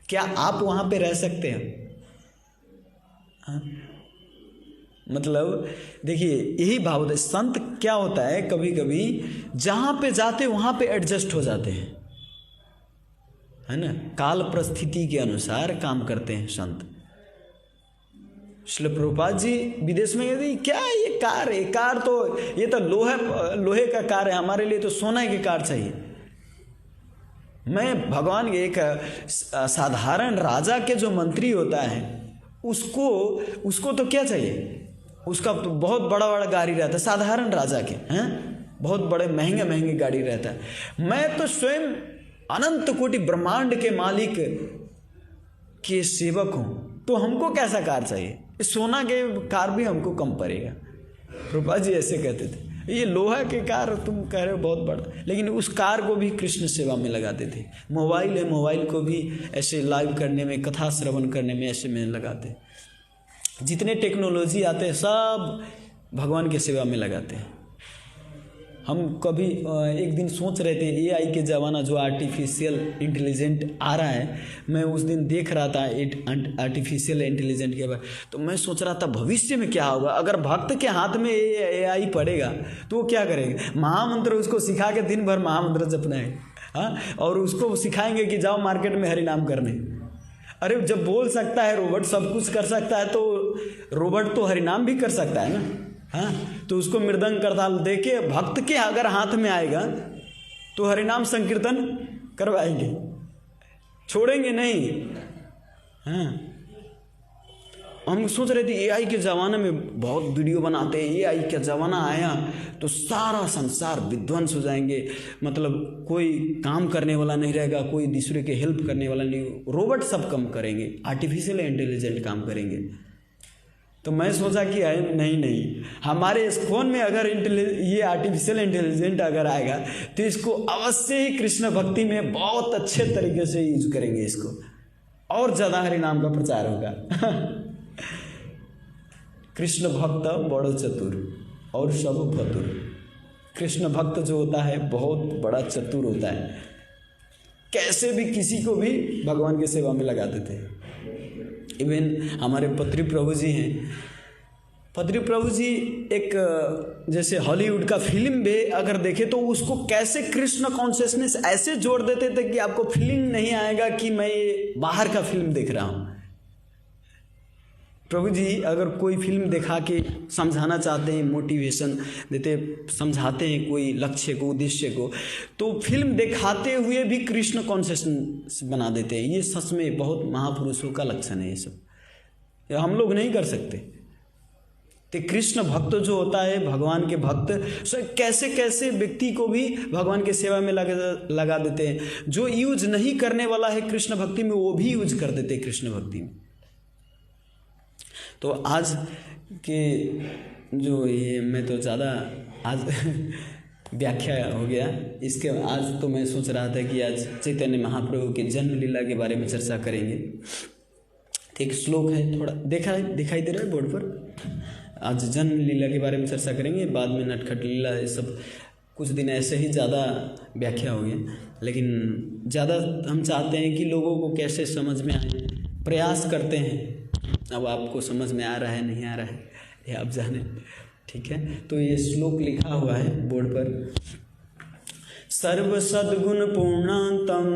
क्या आप वहाँ पे रह सकते हैं? हाँ? मतलब देखिए यही भाव होता है। संत क्या होता है, कभी कभी जहाँ पे जाते वहाँ पे एडजस्ट हो जाते हैं, है ना, काल परिस्थिति के अनुसार काम करते हैं संत। श्रील प्रभुपाद जी विदेश में कहते क्या ये कार है, कार तो ये तो लोहे का कार है, हमारे लिए तो सोना की कार चाहिए। मैं भगवान के एक साधारण राजा के जो मंत्री होता है उसको तो क्या चाहिए, उसका तो बहुत बड़ा बड़ा गाड़ी रहता है, साधारण राजा के हैं बहुत बड़े महंगे महंगे गाड़ी रहता है। मैं तो स्वयं अनंत कोटि ब्रह्मांड के मालिक के सेवक हूँ, तो हमको कैसा कार चाहिए, सोना के कार भी हमको कम पड़ेगा। प्रभुपाद जी ऐसे कहते थे, ये लोहा के कार तुम कह रहे हो बहुत बड़ा, लेकिन उस कार को भी कृष्ण सेवा में लगाते थे। मोबाइल है, मोबाइल को भी ऐसे लाइव करने में, कथा श्रवण करने में ऐसे में लगाते। जितने टेक्नोलॉजी आते हैं सब भगवान की सेवा में लगाते हैं। हम कभी एक दिन सोच रहे थे एआई के ज़माना जो आर्टिफिशियल इंटेलिजेंट आ रहा है, मैं उस दिन देख रहा था आर्टिफिशियल इंटेलिजेंट के बारे, तो मैं सोच रहा था भविष्य में क्या होगा अगर भक्त के हाथ में एआई पड़ेगा तो वो क्या करेगा। महामंत्र उसको सिखा के दिन भर महामंत्र जपना है, हाँ, और उसको सिखाएंगे कि जाओ मार्केट में हरि नाम करने। अरे जब बोल सकता है रोबोट, सब कुछ कर सकता है, तो रोबोट तो हरि नाम भी कर सकता है ना, हाँ, तो उसको मृदंग करताल दे के भक्त के अगर हाथ में आएगा तो हरिनाम संकीर्तन करवाएंगे, छोड़ेंगे नहीं। हाँ, हम सोच रहे थे एआई के ज़माने में बहुत वीडियो बनाते हैं, एआई का ज़माना आया तो सारा संसार विध्वंस हो जाएंगे, मतलब कोई काम करने वाला नहीं रहेगा, कोई दूसरे के हेल्प करने वाला नहीं, रोबोट सब काम करेंगे, आर्टिफिशियल इंटेलिजेंट काम करेंगे। तो मैं सोचा कि नहीं, हमारे इस फोन में अगर ये आर्टिफिशियल इंटेलिजेंट अगर आएगा तो इसको अवश्य ही कृष्ण भक्ति में बहुत अच्छे तरीके से यूज करेंगे, इसको और ज़्यादा हरि नाम का प्रचार होगा। कृष्ण भक्त बड़ो चतुर और सब भतुर। कृष्ण भक्त जो होता है बहुत बड़ा चतुर होता है, कैसे भी किसी को भी भगवान की सेवा में लगा देते हैं। इवन हमारे पत्री प्रभु जी हैं, पत्री प्रभु जी एक जैसे हॉलीवुड का फिल्म भी अगर देखे तो उसको कैसे कृष्ण कॉन्शियसनेस ऐसे जोड़ देते थे कि आपको फीलिंग नहीं आएगा कि मैं ये बाहर का फिल्म देख रहा हूँ। प्रभु जी अगर कोई फिल्म दिखा के समझाना चाहते हैं, मोटिवेशन देते, समझाते हैं कोई लक्ष्य को, उद्देश्य को, तो फिल्म दिखाते हुए भी कृष्ण कॉन्शियस बना देते हैं। ये सच में बहुत महापुरुषों का लक्षण है, ये सब हम लोग नहीं कर सकते। तो कृष्ण भक्त जो होता है, भगवान के भक्त कैसे कैसे व्यक्ति को भी भगवान के सेवा में लगा देते हैं। जो यूज नहीं करने वाला है कृष्ण भक्ति में वो भी यूज कर देते हैं कृष्ण भक्ति में। तो आज के जो ये मैं तो ज़्यादा आज व्याख्या हो गया इसके। आज तो मैं सोच रहा था कि आज चैतन्य महाप्रभु के जन्म लीला के बारे में चर्चा करेंगे। एक श्लोक है, थोड़ा दिखाई दे रहा है बोर्ड पर। आज जन्म लीला के बारे में चर्चा करेंगे, बाद में नटखट लीला, ये सब कुछ दिन ऐसे ही ज़्यादा व्याख्या हो गया, लेकिन ज़्यादा हम चाहते हैं कि लोगों को कैसे समझ में आए, प्रयास करते हैं। अब आपको समझ में आ रहा है नहीं आ रहा है ये आप जाने, ठीक है। तो ये श्लोक लिखा हुआ है बोर्ड पर। सर्व सद्गुण पूर्णांतम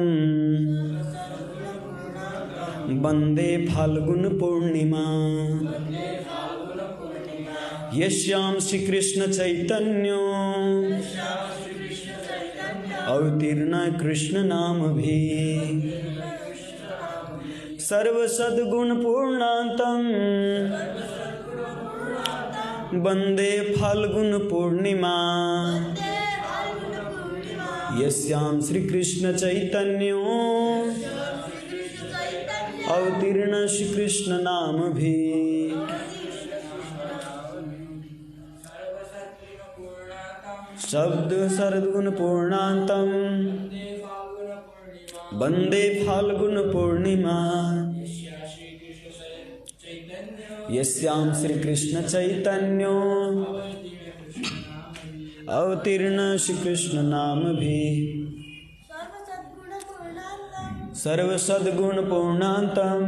वंदे फाल्गुन पूर्णिमा यस्याम श्री कृष्ण चैतन्यो अवतीर्ण कृष्ण नाम भी सर्व सद्गुण पूर्णांतम वंदे फाल्गुन पूर्णिमा यस्याम श्री कृष्ण चैतन्यो अवतीर्ण श्री कृष्ण नाम भी शब्द सद्गुण पूर्णांतम वंदे फाल्गुन पूर्णिमा यस्याम श्री कृष्ण चैतन्यो अवतीर्ण श्री कृष्ण नाम भी सर्व सद्गुण पूर्णांतम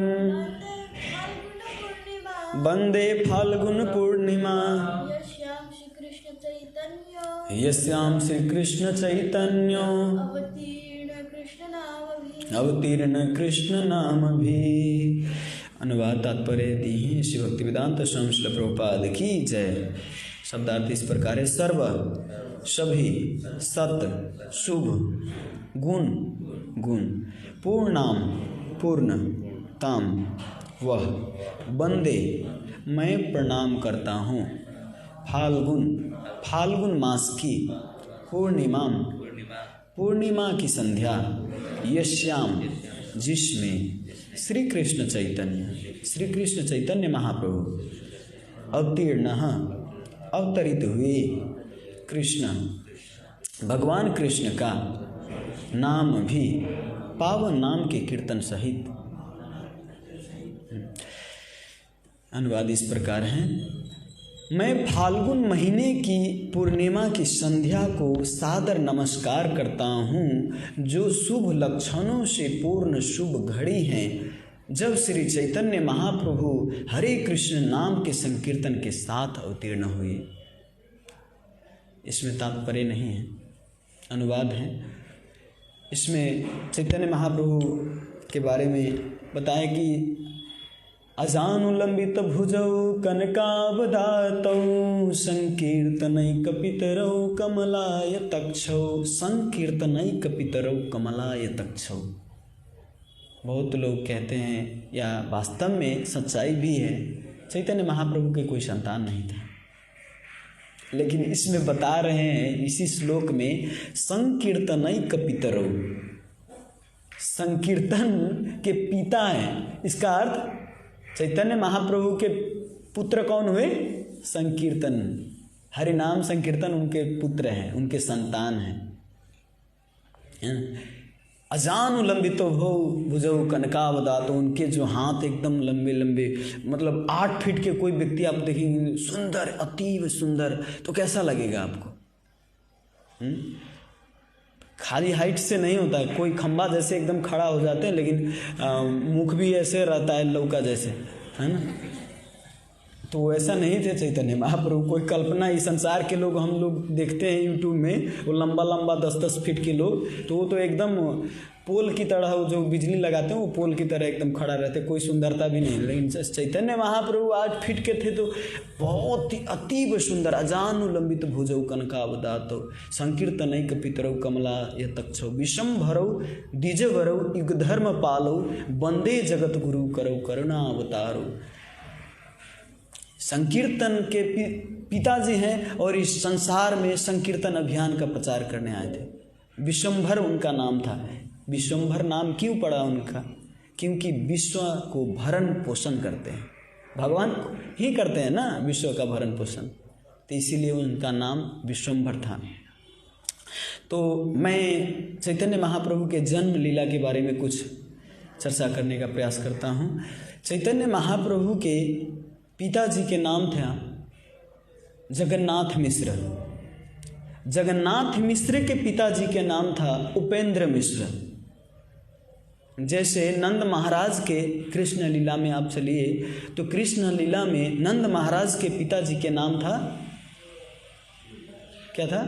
वंदे फाल्गुन पूर्णिमा यस्याम श्री कृष्ण चैतन्यो अवतीर्ण कृष्ण नाम भी। अनुवाद तात्पर्य दी है श्री भक्तिवेदांत स्वामी श्रील प्रभुपाद की जय। शब्दार्थ इस प्रकार है। सर्व सभी सत शुभ गुण गुण पूर्णाम पूर्ण ताम वह वंदे मैं प्रणाम करता हूँ फाल्गुन फाल्गुन मास की पूर्णिमा पूर्णिमा की संध्या यश्याम जिसमें श्री कृष्ण चैतन्य महाप्रभु अवतीर्ण अवतरित हुए कृष्ण भगवान कृष्ण का नाम भी पावन नाम के कीर्तन सहित। अनुवाद इस प्रकार है। मैं फाल्गुन महीने की पूर्णिमा की संध्या को सादर नमस्कार करता हूँ जो शुभ लक्षणों से पूर्ण शुभ घड़ी है जब श्री चैतन्य महाप्रभु हरे कृष्ण नाम के संकीर्तन के साथ अवतीर्ण हुए। इसमें तात्पर्य नहीं है, अनुवाद है। इसमें चैतन्य महाप्रभु के बारे में बताया कि अजानुलंबित भुजौ कनकावदातौ संकीर्तनैक पितरौ कमलाय तक्षौ संकीर्तनैक पितरौ कमलाय तक्षौ। बहुत लोग कहते हैं या वास्तव में सच्चाई भी है चैतन्य महाप्रभु के कोई संतान नहीं था, लेकिन इसमें बता रहे हैं इसी श्लोक में संकीर्तनैक पितरौ, संकीर्तन के पिता हैं। इसका अर्थ चैतन्य महाप्रभु के पुत्र कौन हुए? संकीर्तन, हरि नाम संकीर्तन उनके पुत्र हैं, उनके संतान हैं। अजानुलंबित भो भुजौ कनकावदातो, उनके जो हाथ एकदम लंबे लंबे, मतलब 8 फीट के कोई व्यक्ति आप देखेंगे सुंदर, अतीव सुंदर, तो कैसा लगेगा आपको? खाली हाइट से नहीं होता है, कोई खंबा जैसे एकदम खड़ा हो जाते हैं, लेकिन मुख भी ऐसे रहता है लौका जैसे, है ना। तो ऐसा नहीं थे चैतन्य महाप्रभु। कोई कल्पना, इस संसार के लोग हम लोग देखते हैं यूट्यूब में, वो लंबा लंबा 10-10 फीट के लोग, तो वो तो एकदम पोल की तरह, जो बिजली लगाते हैं वो पोल की तरह एकदम खड़ा रहते, कोई सुंदरता भी नहीं। लेकिन चैतन्य महाप्रभु 8 फीट के थे तो बहुत ही अतीब सुंदर। अजानुलंबित भुजौ कनकावदातो संकीर्तनैक पितरौ कमला यतक्षौ विशंभरौ द्विजवरौ युगधर्म पालौ वंदे जगत गुरु करौ करुणावतारो। संकीर्तन के पिताजी हैं और इस संसार में संकीर्तन अभियान का प्रचार करने आए थे। विश्वंभर उनका नाम था। विश्वंभर नाम क्यों पड़ा उनका? क्योंकि विश्व को भरण पोषण करते हैं, भगवान ही करते हैं ना विश्व का भरण पोषण, तो इसीलिए उनका नाम विश्वंभर था। तो मैं चैतन्य महाप्रभु के जन्म लीला के बारे में कुछ चर्चा करने का प्रयास करता हूँ। चैतन्य महाप्रभु के पिताजी के नाम था जगन्नाथ मिश्र। जगन्नाथ मिश्र के पिताजी के नाम था उपेंद्र मिश्र। जैसे नंद महाराज के कृष्ण लीला में आप चलिए तो कृष्ण लीला में नंद महाराज के पिताजी के नाम था, क्या था?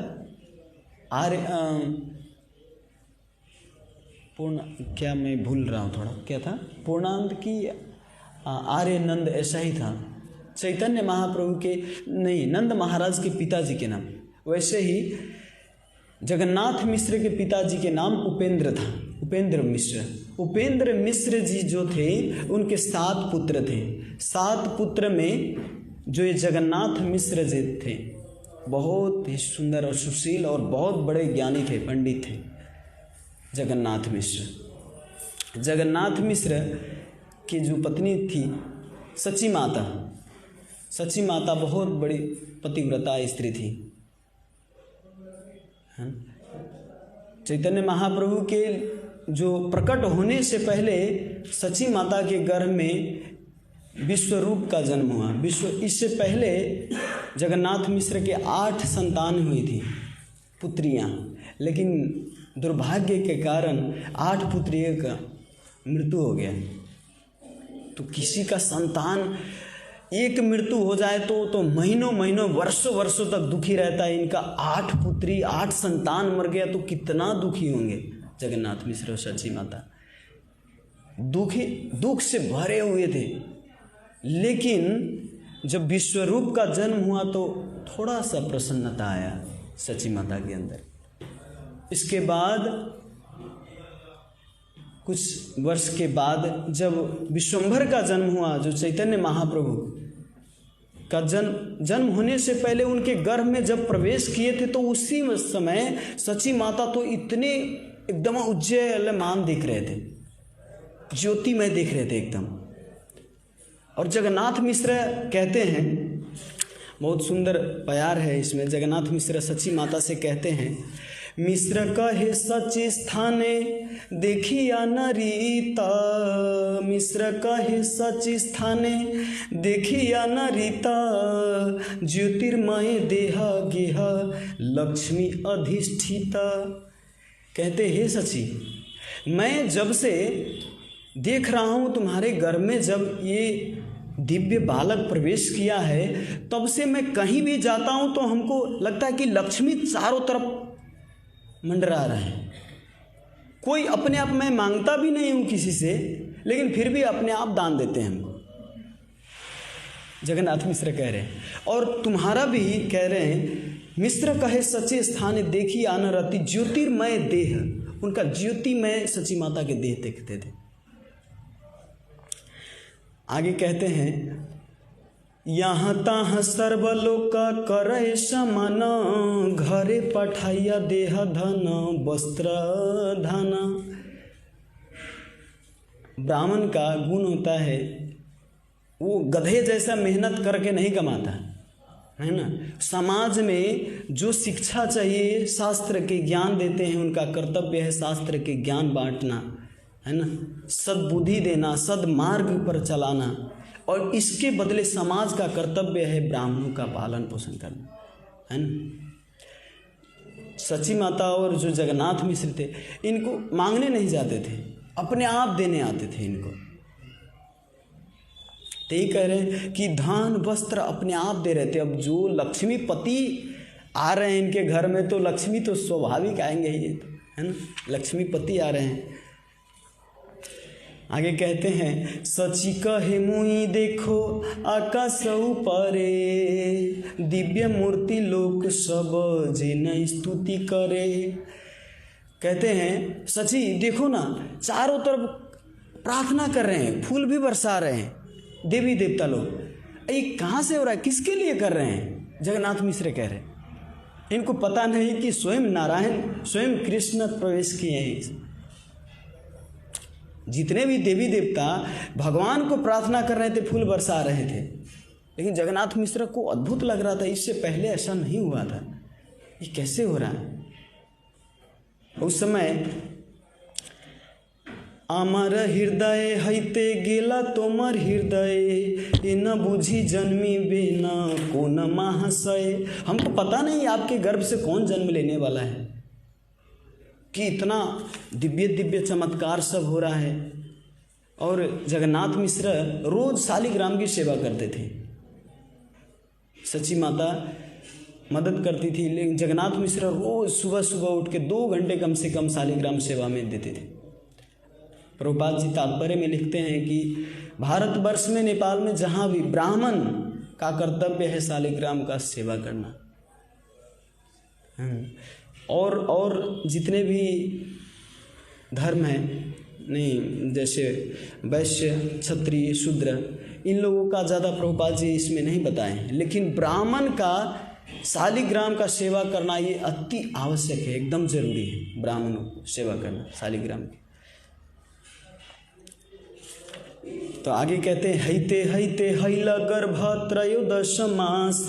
पूर्ण, क्या मैं भूल रहा हूँ थोड़ा, क्या था? पूर्णानंद की आर्यनंद ऐसा ही था। चैतन्य महाप्रभु के नहीं, नंद महाराज के पिताजी के नाम। वैसे ही जगन्नाथ मिश्र के पिताजी के नाम उपेंद्र था, उपेंद्र मिश्र। उपेंद्र मिश्र जी जो थे उनके 7 पुत्र थे। 7 पुत्र में जो ये जगन्नाथ मिश्र जी थे बहुत ही सुंदर और सुशील और बहुत बड़े ज्ञानी थे, पंडित थे जगन्नाथ मिश्र। जगन्नाथ मिश्र की जो पत्नी थी सची माता, सची माता बहुत बड़ी पतिव्रता स्त्री थी। चैतन्य महाप्रभु के जो प्रकट होने से पहले सची माता के गर्भ में विश्वरूप का जन्म हुआ। इससे पहले जगन्नाथ मिश्र के 8 संतान हुई थी, पुत्रियां, लेकिन दुर्भाग्य के कारण 8 पुत्रियों का मृत्यु हो गया। तो किसी का संतान एक मृत्यु हो जाए तो महीनों महीनों वर्षों वर्षों तक दुखी रहता है। इनका 8 पुत्री 8 संतान मर गया तो कितना दुखी होंगे जगन्नाथ मिश्र और सची माता। दुख से भरे हुए थे। लेकिन जब विश्वरूप का जन्म हुआ तो थोड़ा सा प्रसन्नता आया सची माता के अंदर। इसके बाद कुछ वर्ष के बाद जब विश्वंभर का जन्म हुआ, जो चैतन्य महाप्रभु का जन्म होने से पहले उनके गर्भ में जब प्रवेश किए थे तो उसी समय सची माता तो इतने एकदम उज्ज्वलमान दिख रहे थे, ज्योतिमय दिख रहे थे एकदम। और जगन्नाथ मिश्र कहते हैं, बहुत सुंदर प्यार है इसमें। जगन्नाथ मिश्र सची माता से कहते हैं, मिश्र कहे सची स्थाने देखिया न रीता, मिश्र कहे सची स्थाने देखिया न रीता, ज्योतिर्मय देहा गेहा लक्ष्मी अधिष्ठिता। कहते हे सची, मैं जब से देख रहा हूँ तुम्हारे घर में जब ये दिव्य बालक प्रवेश किया है, तब से मैं कहीं भी जाता हूँ तो हमको लगता है कि लक्ष्मी चारों तरफ मंडरा रहा है। कोई अपने आप मैं मांगता भी नहीं हूँ किसी से, लेकिन फिर भी अपने आप दान देते हैं हमको। जगन्नाथ मिश्र कह रहे हैं, और तुम्हारा भी कह रहे हैं, मिश्र कहे सच्चे स्थान देखी आना रति, ज्योतिर्मय देह। उनका ज्योतिमय सची माता के देह देखते थे। आगे कहते हैं, यहाँ तहाँ सर्वलोक करे समान, घरे पठाइया देह धन वस्त्र धन। ब्राह्मण का गुण होता है वो गधे जैसा मेहनत करके नहीं कमाता है ना। समाज में जो शिक्षा चाहिए, शास्त्र के ज्ञान देते हैं, उनका कर्तव्य है शास्त्र के ज्ञान बांटना, है ना, सद्बुद्धि देना, सद्मार्ग पर चलाना। और इसके बदले समाज का कर्तव्य है ब्राह्मणों का पालन पोषण करना, है ना। सची माता और जो जगन्नाथ मिश्र थे, इनको मांगने नहीं जाते थे, अपने आप देने आते थे इनको। तो ये कह रहे हैं कि धन वस्त्र अपने आप दे रहे थे। अब जो लक्ष्मीपति आ रहे हैं इनके घर में, तो लक्ष्मी तो स्वाभाविक आएंगे ही, है ना, लक्ष्मीपति आ रहे हैं। आगे कहते हैं, सची कहे मुई देखो आकाश ऊपरे, दिव्य मूर्ति लोक सब जिन स्तुति करे। कहते हैं, सची देखो ना, चारों तरफ प्रार्थना कर रहे हैं, फूल भी बरसा रहे हैं देवी देवता लोग। ये कहाँ से हो रहा है, किसके लिए कर रहे हैं? जगन्नाथ मिश्र कह रहे हैं। इनको पता नहीं कि स्वयं नारायण, स्वयं कृष्ण प्रवेश किए हैं। जितने भी देवी देवता भगवान को प्रार्थना कर रहे थे, फूल बरसा रहे थे। लेकिन जगन्नाथ मिश्र को अद्भुत लग रहा था, इससे पहले ऐसा नहीं हुआ था, ये कैसे हो रहा है। उस समय आमार हृदय हईते गेला तोमर हृदय, न बुझी जन्मी बेना कौन महाशय। हमको पता नहीं आपके गर्भ से कौन जन्म लेने वाला है, कि इतना दिव्य दिव्य चमत्कार सब हो रहा है। और जगन्नाथ मिश्र रोज शालिग्राम की सेवा करते थे। सची माता मदद करती थी, लेकिन जगन्नाथ मिश्र रोज सुबह सुबह उठ के 2 घंटे कम से कम शालिग्राम सेवा में देते थे। प्रभुपाद जी तात्पर्य में लिखते हैं कि भारतवर्ष में, नेपाल में जहाँ भी ब्राह्मण का कर्तव्य है शालिग्राम का सेवा करना। और जितने भी धर्म हैं, नहीं जैसे वैश्य, क्षत्रिय, शूद्र, इन लोगों का ज़्यादा प्रभुपाद जी इसमें नहीं बताए हैं, लेकिन ब्राह्मण का शालिग्राम का सेवा करना ये अति आवश्यक है, एकदम जरूरी है ब्राह्मणों को सेवा करना शालिग्राम की। तो आगे कहते हैं हैते हैते हैल गर्भ त्रयोदश मास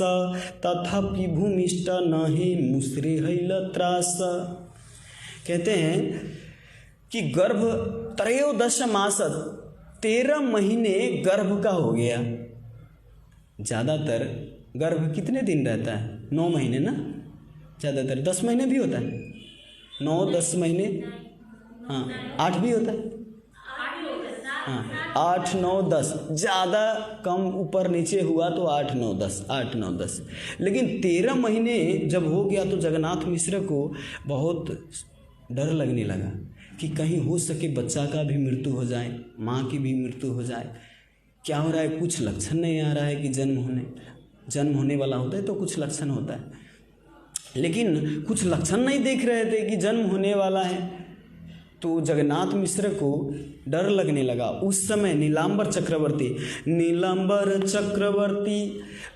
तथापि भूमिष्ठ नहि मुसरे हैल त्रास। कहते हैं कि गर्भ त्रयोदश मास 13 महीने गर्भ का हो गया। ज़्यादातर गर्भ कितने दिन रहता है? 9 महीने ना, ज़्यादातर 10 महीने भी होता है, 9-10 महीने, हाँ 8 भी होता है, हाँ 8, 9, 10, ज़्यादा कम ऊपर नीचे हुआ तो 8, 9, 10, 8, 9, 10। लेकिन 13 महीने जब हो गया तो जगन्नाथ मिश्र को बहुत डर लगने लगा कि कहीं हो सके बच्चा का भी मृत्यु हो जाए, माँ की भी मृत्यु हो जाए। क्या हो रहा है? कुछ लक्षण नहीं आ रहा है कि जन्म होने वाला होता है तो कुछ लक्षण होता है, लेकिन कुछ लक्षण नहीं देख रहे थे कि जन्म होने वाला है। तो जगन्नाथ मिश्र को डर लगने लगा। उस समय नीलांबर चक्रवर्ती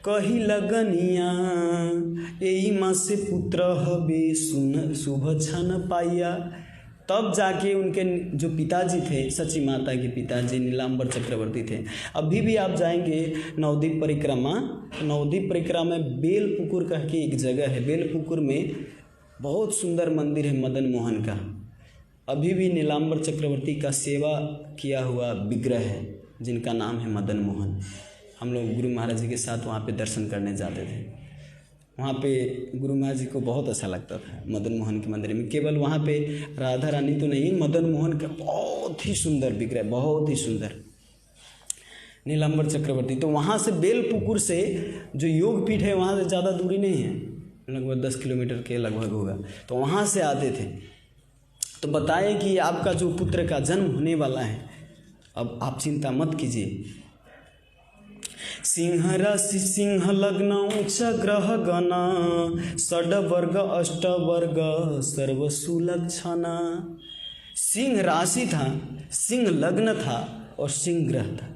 कही लगनिया एई माँ से पुत्र हबे सुन शुभ क्षण पाइया। तब जाके उनके जो पिताजी थे, सची माता के पिताजी नीलांबर चक्रवर्ती थे। अभी भी आप जाएंगे नवद्वीप परिक्रमा में बेलपुकुर कह के एक जगह है, बेलपुकुर में बहुत सुंदर मंदिर है मदन मोहन का। अभी भी नीलांबर चक्रवर्ती का सेवा किया हुआ विग्रह है जिनका नाम है मदन मोहन। हम लोग गुरु महाराज जी के साथ वहाँ पे दर्शन करने जाते थे। वहाँ पे गुरु महाराज जी को बहुत अच्छा लगता था मदन मोहन के मंदिर में। केवल वहाँ पे राधा रानी तो नहीं, मदन मोहन का बहुत ही सुंदर विग्रह, बहुत ही सुंदर नीलांबर चक्रवर्ती। तो वहाँ से बेलपुकुर से जो योग पीठ है वहाँ से ज़्यादा दूरी नहीं है, लगभग 10 किलोमीटर के लगभग होगा। तो वहाँ से आते थे तो बताए कि आपका जो पुत्र का जन्म होने वाला है, अब आप चिंता मत कीजिए। सिंह राशि सिंह लग्न उच्च ग्रह गण षड वर्ग अष्ट वर्ग सर्व सुलक्षण। सिंह राशि था, सिंह लग्न था और सिंह ग्रह था।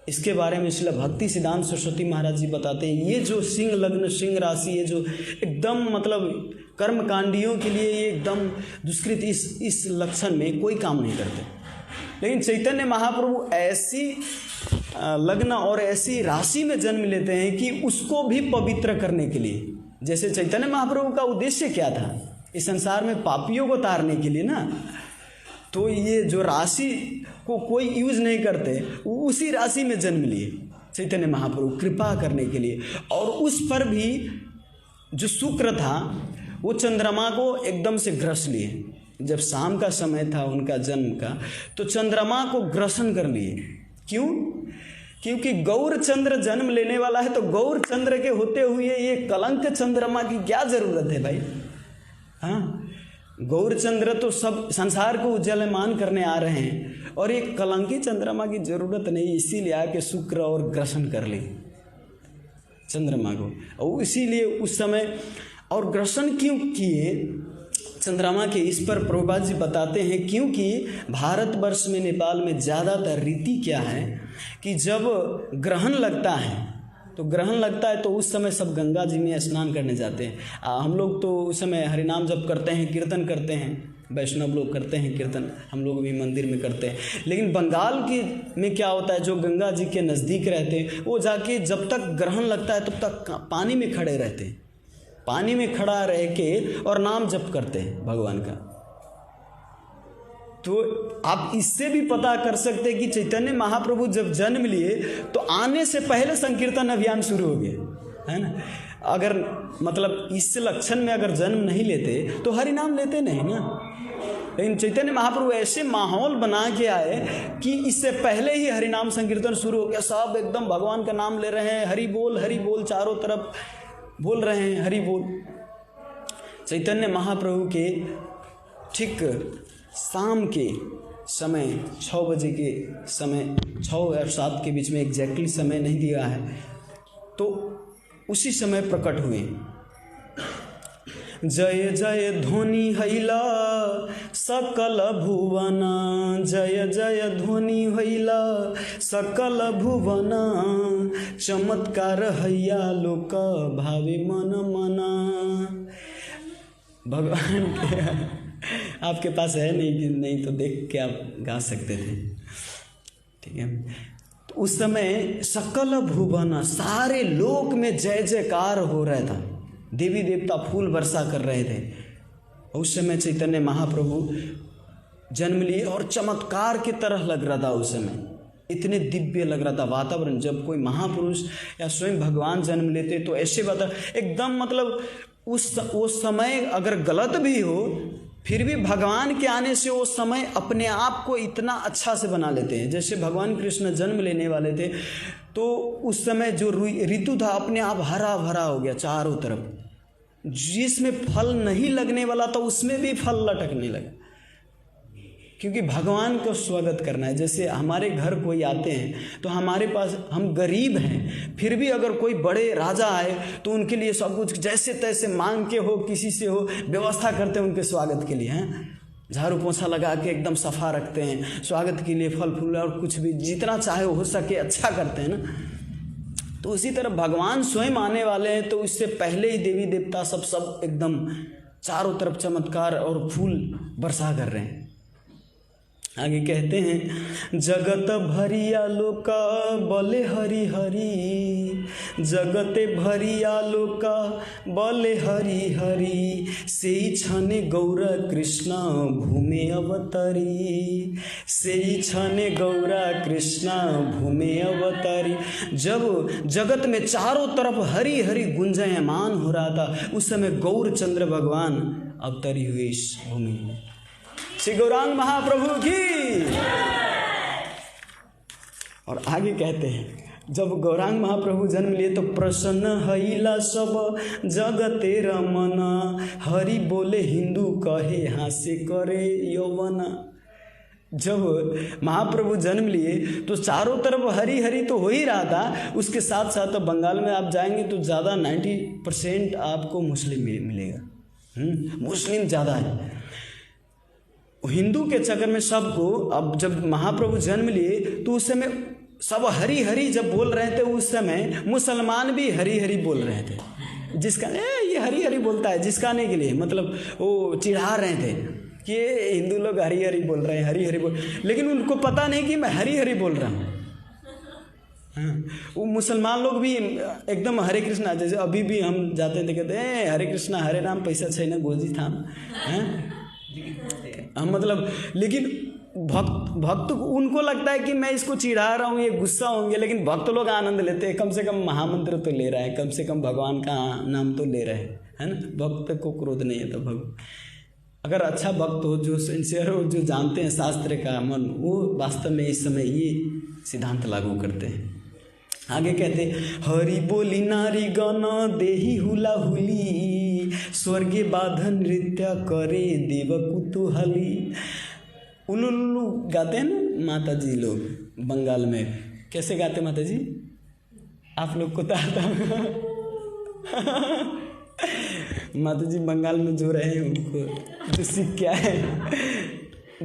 इसके बारे में श्रील भक्ति सिद्धांत सरस्वती महाराज जी बताते हैं, ये जो सिंह लग्न सिंह राशि है जो एकदम मतलब कर्मकांडियों के लिए ये एकदम दुष्कृत, इस लक्षण में कोई काम नहीं करते। लेकिन चैतन्य महाप्रभु ऐसी लग्न और ऐसी राशि में जन्म लेते हैं कि उसको भी पवित्र करने के लिए, जैसे चैतन्य महाप्रभु का उद्देश्य क्या था इस संसार में पापियों को तारने के लिए ना, तो ये जो राशि को कोई यूज नहीं करते उसी राशि में जन्म लिए चैतन्य महाप्रभु कृपा करने के लिए। और उस पर भी जो शुक्र था वो चंद्रमा को एकदम से ग्रस लिए। जब शाम का समय था उनका जन्म का तो चंद्रमा को ग्रसन कर लिए। क्यों? क्योंकि गौर चंद्र जन्म लेने वाला है, तो गौर चंद्र के होते हुए ये कलंक चंद्रमा की क्या जरूरत है भाई? हाँ, गौर चंद्र तो सब संसार को उज्जवलमान करने आ रहे हैं और एक कलंकी चंद्रमा की जरूरत नहीं, इसीलिए आके शुक्र और ग्रसन कर ली चंद्रमा को। और इसीलिए उस समय और ग्रसन क्यों किए चंद्रमा के, इस पर प्रभुपाद जी बताते हैं क्योंकि भारतवर्ष में नेपाल में ज़्यादातर रीति क्या है कि जब ग्रहण लगता है तो उस समय सब गंगा जी में स्नान करने जाते हैं। हम लोग तो उस समय हरिनाम जप करते हैं, कीर्तन करते हैं, वैष्णव लोग करते हैं कीर्तन, हम लोग भी मंदिर में करते हैं। लेकिन बंगाल में क्या होता है, जो गंगा जी के नज़दीक रहते हैं वो जाके जब तक ग्रहण लगता है तब तक पानी में खड़े रहते हैं, पानी में खड़ा रह के और नाम जप करते हैं भगवान का। तो आप इससे भी पता कर सकते हैं कि चैतन्य महाप्रभु जब जन्म लिए तो आने से पहले संकीर्तन अभियान शुरू हो गया है ना। अगर मतलब इस लक्षण में अगर जन्म नहीं लेते तो हरिनाम लेते नहीं ना। लेकिन चैतन्य महाप्रभु ऐसे माहौल बना के आए कि इससे पहले ही हरिनाम संकीर्तन शुरू हो गया। सब एकदम भगवान का नाम ले रहे हैं, हरि बोल चारों तरफ बोल रहे हैं हरि बोल। चैतन्य महाप्रभु के ठीक शाम के समय 6 बजे के समय, 6 और 7 के बीच में एग्जैक्टली समय नहीं दिया है, तो उसी समय प्रकट हुए। जय जय ध्वनि हैला सकल भुवन, जय जय ध्वनि हैला सकल भुवन, चमत्कार हैया लोक भावे मन मना। भगवान के आपके पास है नहीं कि नहीं तो देख के आप गा सकते थे, ठीक है। तो उस समय सकल भुवन, सारे लोक में जय जयकार हो रहा था, देवी देवता फूल वर्षा कर रहे थे। उस समय चैतन्य महाप्रभु जन्म लिए और चमत्कार की तरह लग रहा था। उस समय इतने दिव्य लग रहा था वातावरण। जब कोई महापुरुष या स्वयं भगवान जन्म लेते तो ऐसे बात एकदम, मतलब उस समय अगर गलत भी हो फिर भी भगवान के आने से वो समय अपने आप को इतना अच्छा से बना लेते हैं। जैसे भगवान कृष्ण जन्म लेने वाले थे तो उस समय जो ऋतु था अपने आप हरा भरा हो गया चारों तरफ। जिसमें फल नहीं लगने वाला था उसमें भी फल लटकने लगा, क्योंकि भगवान को स्वागत करना है। जैसे हमारे घर कोई आते हैं तो हमारे पास, हम गरीब हैं फिर भी अगर कोई बड़े राजा आए तो उनके लिए सब कुछ जैसे तैसे मांग के हो, किसी से हो, व्यवस्था करते हैं उनके स्वागत के लिए, हैं। झाड़ू पोछा लगा के एकदम सफा रखते हैं, स्वागत के लिए फल फूल और कुछ भी जितना चाहे हो सके अच्छा करते हैं ना। तो उसी तरह भगवान स्वयं आने वाले हैं तो इससे पहले ही देवी देवता सब एकदम चारों तरफ चमत्कार और फूल वर्षा कर रहे हैं। आगे कहते हैं, जगत भरिया लोका बले हरि हरि, जगते भरिया लोका बले हरि हरि, सेई छने गौरा कृष्ण भूमे अवतरी, सेई छने गौरा कृष्ण भूमे अवतरी। जब जगत में चारों तरफ हरि हरि गुंजायमान हो रहा था उस समय गौर चंद्र भगवान अवतरी हुए इस भूमि में। श्री गौरांग महाप्रभु की। और आगे कहते हैं, जब गौरांग महाप्रभु जन्म लिए तो प्रसन्न हईला सब जगते रमन, हरि बोले हिंदू कहे हास्य करे यौवन। जब महाप्रभु जन्म लिए तो चारों तरफ हरि हरि तो हो ही रहा था, उसके साथ साथ बंगाल में आप जाएंगे तो ज़्यादा 90% आपको मुस्लिम मिलेगा। मुस्लिम ज़्यादा है। हिंदू के चक्कर में सबको, अब जब महाप्रभु जन्म लिए तो उस समय सब हरि हरि जब बोल रहे थे, उस समय मुसलमान भी हरि हरि बोल रहे थे। जिसका ये हरि हरि बोलता है जिसकाने के लिए, मतलब वो चिढ़ा रहे थे कि हिंदू लोग हरि हरि बोल रहे हैं, हरि हरि बोल, लेकिन उनको पता नहीं कि मैं हरि हरि बोल रहा हूँ। हाँ, वो मुसलमान लोग भी एकदम हरे कृष्णा, जैसे अभी भी हम जाते थे कहते हैं हरे कृष्णा हरे राम पैसा छैन गोजी थाम, मतलब। लेकिन भक्त उनको लगता है कि मैं इसको चिढ़ा रहा हूँ, ये गुस्सा होंगे, लेकिन भक्त लोग आनंद लेते हैं। कम से कम महामंत्र तो ले रहा है, कम से कम भगवान का नाम तो ले रहे हैं, है ना। भक्त को क्रोध नहीं है तो अगर अच्छा भक्त हो, जो सिंसियर हो, जो जानते हैं शास्त्र का मन, वो वास्तव में इस समय ये सिद्धांत लागू करते हैं। आगे कहते, हरि बोली नारी गण देही हुला हुली, स्वर्गे बाधन नृत्य करे देव कुतूहली। उलुलु गाते हैं ना माता जी लोग बंगाल में। कैसे गाते माता जी? आप लोग को तो आता माता जी बंगाल में जो रहे उनको तो सीख क्या है,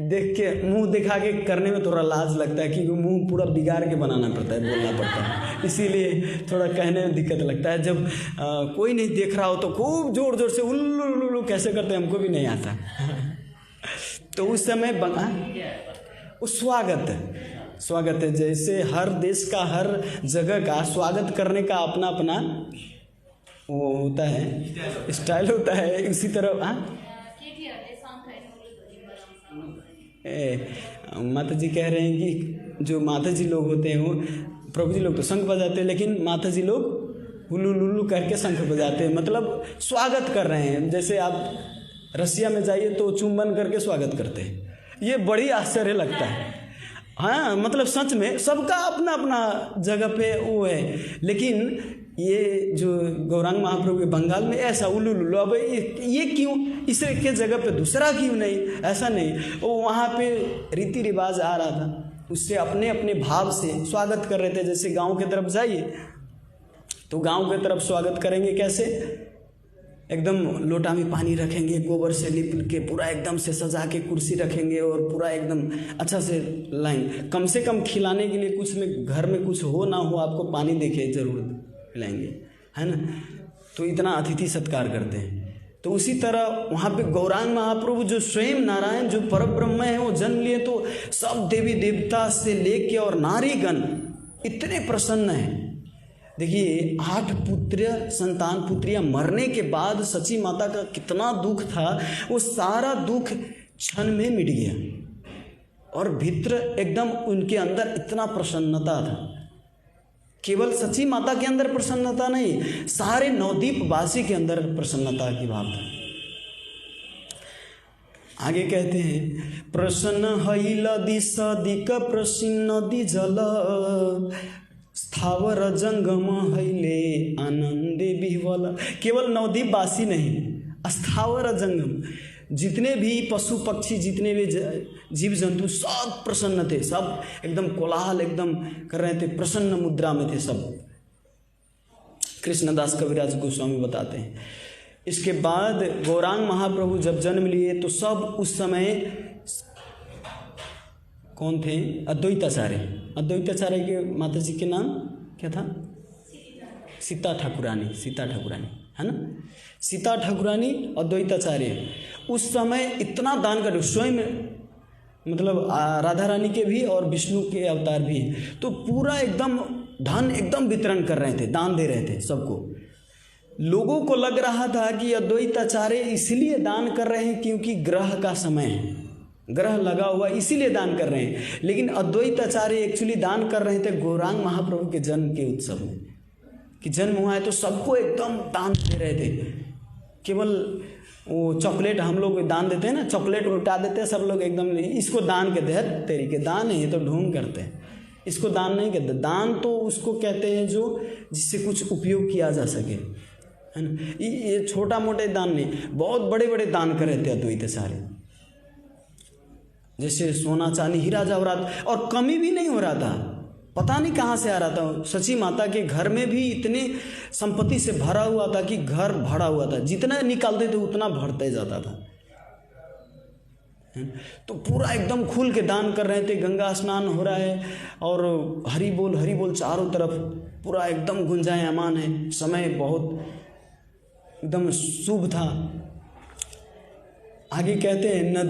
देख के मुंह दिखा के करने में थोड़ा लाज लगता है, क्योंकि मुंह पूरा बिगाड़ के बनाना पड़ता है, बोलना पड़ता है, इसीलिए थोड़ा कहने में दिक्कत लगता है। जब कोई नहीं देख रहा हो तो खूब जोर जोर से उल्लू कैसे करते हैं, हमको भी नहीं आता। तो उस समय स्वागत है। जैसे हर देश का, हर जगह का स्वागत करने का अपना अपना वो होता है, स्टाइल होता है। इसी तरह माता जी कह रहे हैं कि जो माता जी लोग होते हैं वो, प्रभु जी लोग तो शंख बजाते हैं, लेकिन माता जी लोग हुलू लुलू करके शंख बजाते हैं, मतलब स्वागत कर रहे हैं। जैसे आप रसिया में जाइए तो चुम्बन करके स्वागत करते हैं, ये बड़ी आश्चर्य लगता है। हाँ, मतलब सच में सबका अपना अपना जगह पे वो है, लेकिन ये जो गौरांग महाप्रभु के बंगाल में ऐसा उल्लू, अब ये क्यों, इसे के जगह पे दूसरा क्यों नहीं, ऐसा नहीं। वो वहाँ पे रीति रिवाज आ रहा था, उससे अपने अपने भाव से स्वागत कर रहे थे। जैसे गांव की तरफ जाइए तो गांव की तरफ स्वागत करेंगे कैसे? एकदम लोटा में पानी रखेंगे, गोबर से लिप के पूरा एकदम से सजा के कुर्सी रखेंगे और पूरा एकदम अच्छा से लाएंगे। कम से कम खिलाने के लिए कुछ में घर में कुछ हो ना हो, आपको पानी देके जरूर खिलाएंगे, है ना। तो इतना अतिथि सत्कार करते हैं। तो उसी तरह वहाँ पे गौरांग महाप्रभु जो स्वयं नारायण जो परब्रह्म है वो जन्म लिए, तो सब देवी देवता से लेके और नारीगण इतने प्रसन्न हैं। देखिए 8 पुत्र संतान पुत्रियां मरने के बाद सची माता का कितना दुख था, वो सारा दुख क्षण में मिट गया और भीतर एकदम उनके अंदर इतना प्रसन्नता था। केवल सची माता के अंदर प्रसन्नता नहीं, सारे नवद्वीप वासी के अंदर प्रसन्नता की भाव था। आगे कहते हैं प्रसन्न हई सदिक प्रसन्न दी जल स्थावर जंगम हईले आनंदे विह्वल। केवल नवद्वीप वासी नहीं, स्थावर जंगम जितने भी पशु पक्षी जितने भी जीव जंतु सब प्रसन्न थे, सब एकदम कोलाहल एकदम कर रहे थे, प्रसन्न मुद्रा में थे सब। कृष्णदास कविराज गोस्वामी बताते हैं। इसके बाद गौरांग महाप्रभु जब जन्म लिए तो सब उस समय कौन थे? अद्वैताचार्य। अद्वैताचार्य के माता जी के नाम क्या था? सीता ठाकुरानी। सीता ठाकुरानी, है ना। सीता ठाकुरानी अद्वैताचार्य उस समय इतना दान कर, स्वयं मतलब राधा रानी के भी और विष्णु के अवतार भी, तो पूरा एकदम धन एकदम वितरण कर रहे थे, दान दे रहे थे सबको। लोगों को लग रहा था कि अद्वैताचार्य इसलिए दान कर रहे हैं क्योंकि ग्रह का समय है, ग्रह लगा हुआ इसीलिए दान कर रहे हैं, लेकिन अद्वैताचार्य एक्चुअली दान कर रहे थे गौरांग महाप्रभु के जन्म के उत्सव में, कि जन्म हुआ है तो सबको एकदम दान दे रहे थे। केवल वो चॉकलेट हम लोग दान देते हैं ना, चॉकलेट उल्टा देते हैं सब लोग एकदम, इसको दान कहते हैं, तेरी के दान है ये तो ढूंढ करते हैं, इसको दान नहीं कहते। दान तो उसको कहते हैं जो जिससे कुछ उपयोग किया जा सके, है ना। ये छोटा मोटे दान नहीं, बहुत बड़े बड़े दान कर रहे थे अद्वैताचार्य, जैसे सोना चांदी हीरा जवाहरात, और कमी भी नहीं हो रहा था, पता नहीं कहाँ से आ रहा था। सची माता के घर में भी इतने संपत्ति से भरा हुआ था कि घर भरा हुआ था, जितना निकालते थे उतना भरते जाता था। तो पूरा एकदम खुल के दान कर रहे थे। गंगा स्नान हो रहा है और हरि बोल चारों तरफ पूरा एकदम गुंजायमान है। समय बहुत एकदम शुभ था। आगे कहते हैं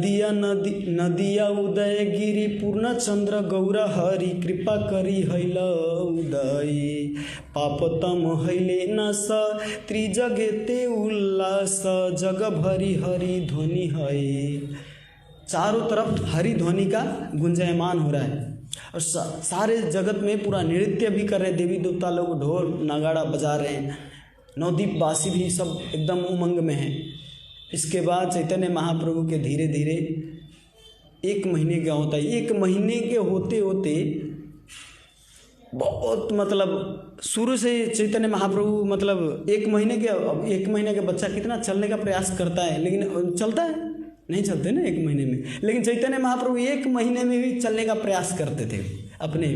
नदिया उदय गिरी पूर्ण चंद्र गौर हरि कृपा करी हैल उदय पापतम हैले न स त्रिजगेते उल्लास जग भरी हरि ध्वनि है। चारों तरफ हरि ध्वनि का गुंजायमान हो रहा है और सारे जगत में पूरा नृत्य भी कर रहे, देवी देवता लोग ढोल नगाड़ा बजा रहे हैं, नवद्वीप वासी भी सब एकदम उमंग में हैं। इसके बाद चैतन्य महाप्रभु के धीरे धीरे 1 महीने का होता है। 1 महीने के होते होते बहुत मतलब शुरू से चैतन्य महाप्रभु मतलब 1 महीने के बच्चा कितना चलने का प्रयास करता है, लेकिन चलता है नहीं, चलते ना 1 महीने में, लेकिन चैतन्य महाप्रभु 1 महीने में भी चलने का प्रयास करते थे अपने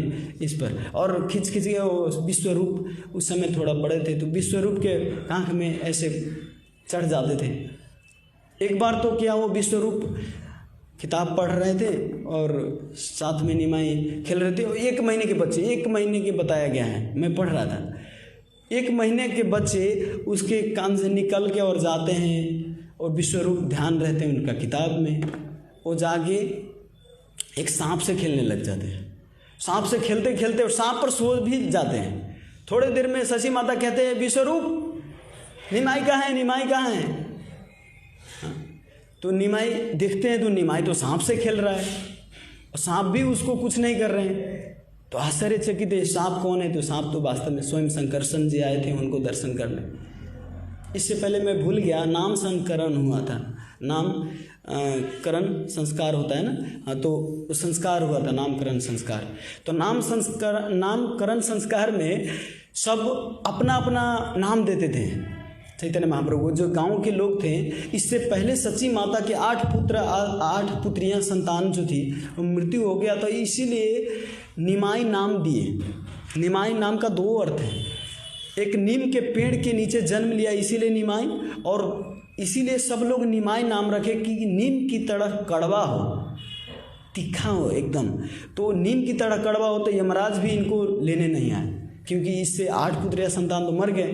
इस पर। और खिंच के वो विश्वरूप उस समय थोड़ा बड़े थे तो विश्वरूप के कांख में ऐसे चढ़ जाते थे। एक बार तो क्या वो विश्वरूप किताब पढ़ रहे थे और साथ में निमाई खेल रहे थे। 1 महीने के बच्चे, 1 महीने के बताया गया है, मैं पढ़ रहा था। 1 महीने के बच्चे उसके कान से निकल के और जाते हैं और विश्वरूप ध्यान रहते हैं उनका किताब में। वो जाके एक सांप से खेलने लग जाते हैं। सांप से खेलते खेलते और सांप पर सो भी जाते हैं। थोड़ी देर में शशि माता कहते हैं विश्वरूप निमाई कहाँ है, निमाई कहाँ है। तो निमाई देखते हैं तो निमाई तो सांप से खेल रहा है और सांप भी उसको कुछ नहीं कर रहे हैं। तो आश्चर्यचकित है, सांप कौन है? तो सांप तो वास्तव में स्वयं शंकरसन जी आए थे उनको दर्शन करने। इससे पहले मैं भूल गया, नाम संकरण हुआ था, नाम करण संस्कार होता है ना, हाँ, तो संस्कार हुआ था, नामकरण संस्कार। तो नामकरण संस्कार में सब अपना अपना नाम देते थे। चैतन्य महाप्रभु जो गांव के लोग थे, इससे पहले सची माता के 8 पुत्रियां संतान जो थी मृत्यु हो गया, तो इसीलिए निमाई नाम दिए। निमाई नाम का 2 अर्थ है। एक नीम के पेड़ के नीचे जन्म लिया, इसीलिए निमाई। और इसीलिए सब लोग निमाई नाम रखे कि नीम की तरह कड़वा हो, तीखा हो एकदम। तो नीम की तरह कड़वा हो तो यमराज भी इनको लेने नहीं आए, क्योंकि इससे 8 पुत्र या संतान तो मर गए।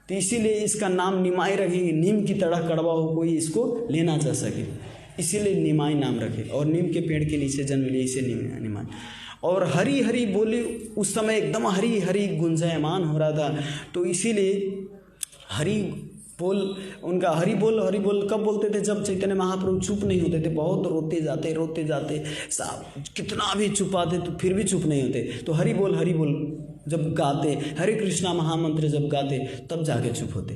तो इसीलिए इसका नाम निमाई रखेंगे, नीम की तरह कड़वा हो, कोई इसको लेना जा सके, इसीलिए निमाई नाम रखे। और नीम के पेड़ के नीचे जन्म लिए, इसे निमाई। और हरी हरी बोली, उस समय एकदम हरी हरी गुंजायमान हो रहा था, तो इसीलिए हरी बोल, उनका हरि बोल कब बोलते थे? जब चैतन्य महाप्रभु चुप नहीं होते थे, बहुत रोते जाते साहब, कितना भी छुपाते तो फिर भी चुप नहीं होते। तो हरि बोल जब गाते, हरे कृष्णा महामंत्र जब गाते, तब जाके चुप होते।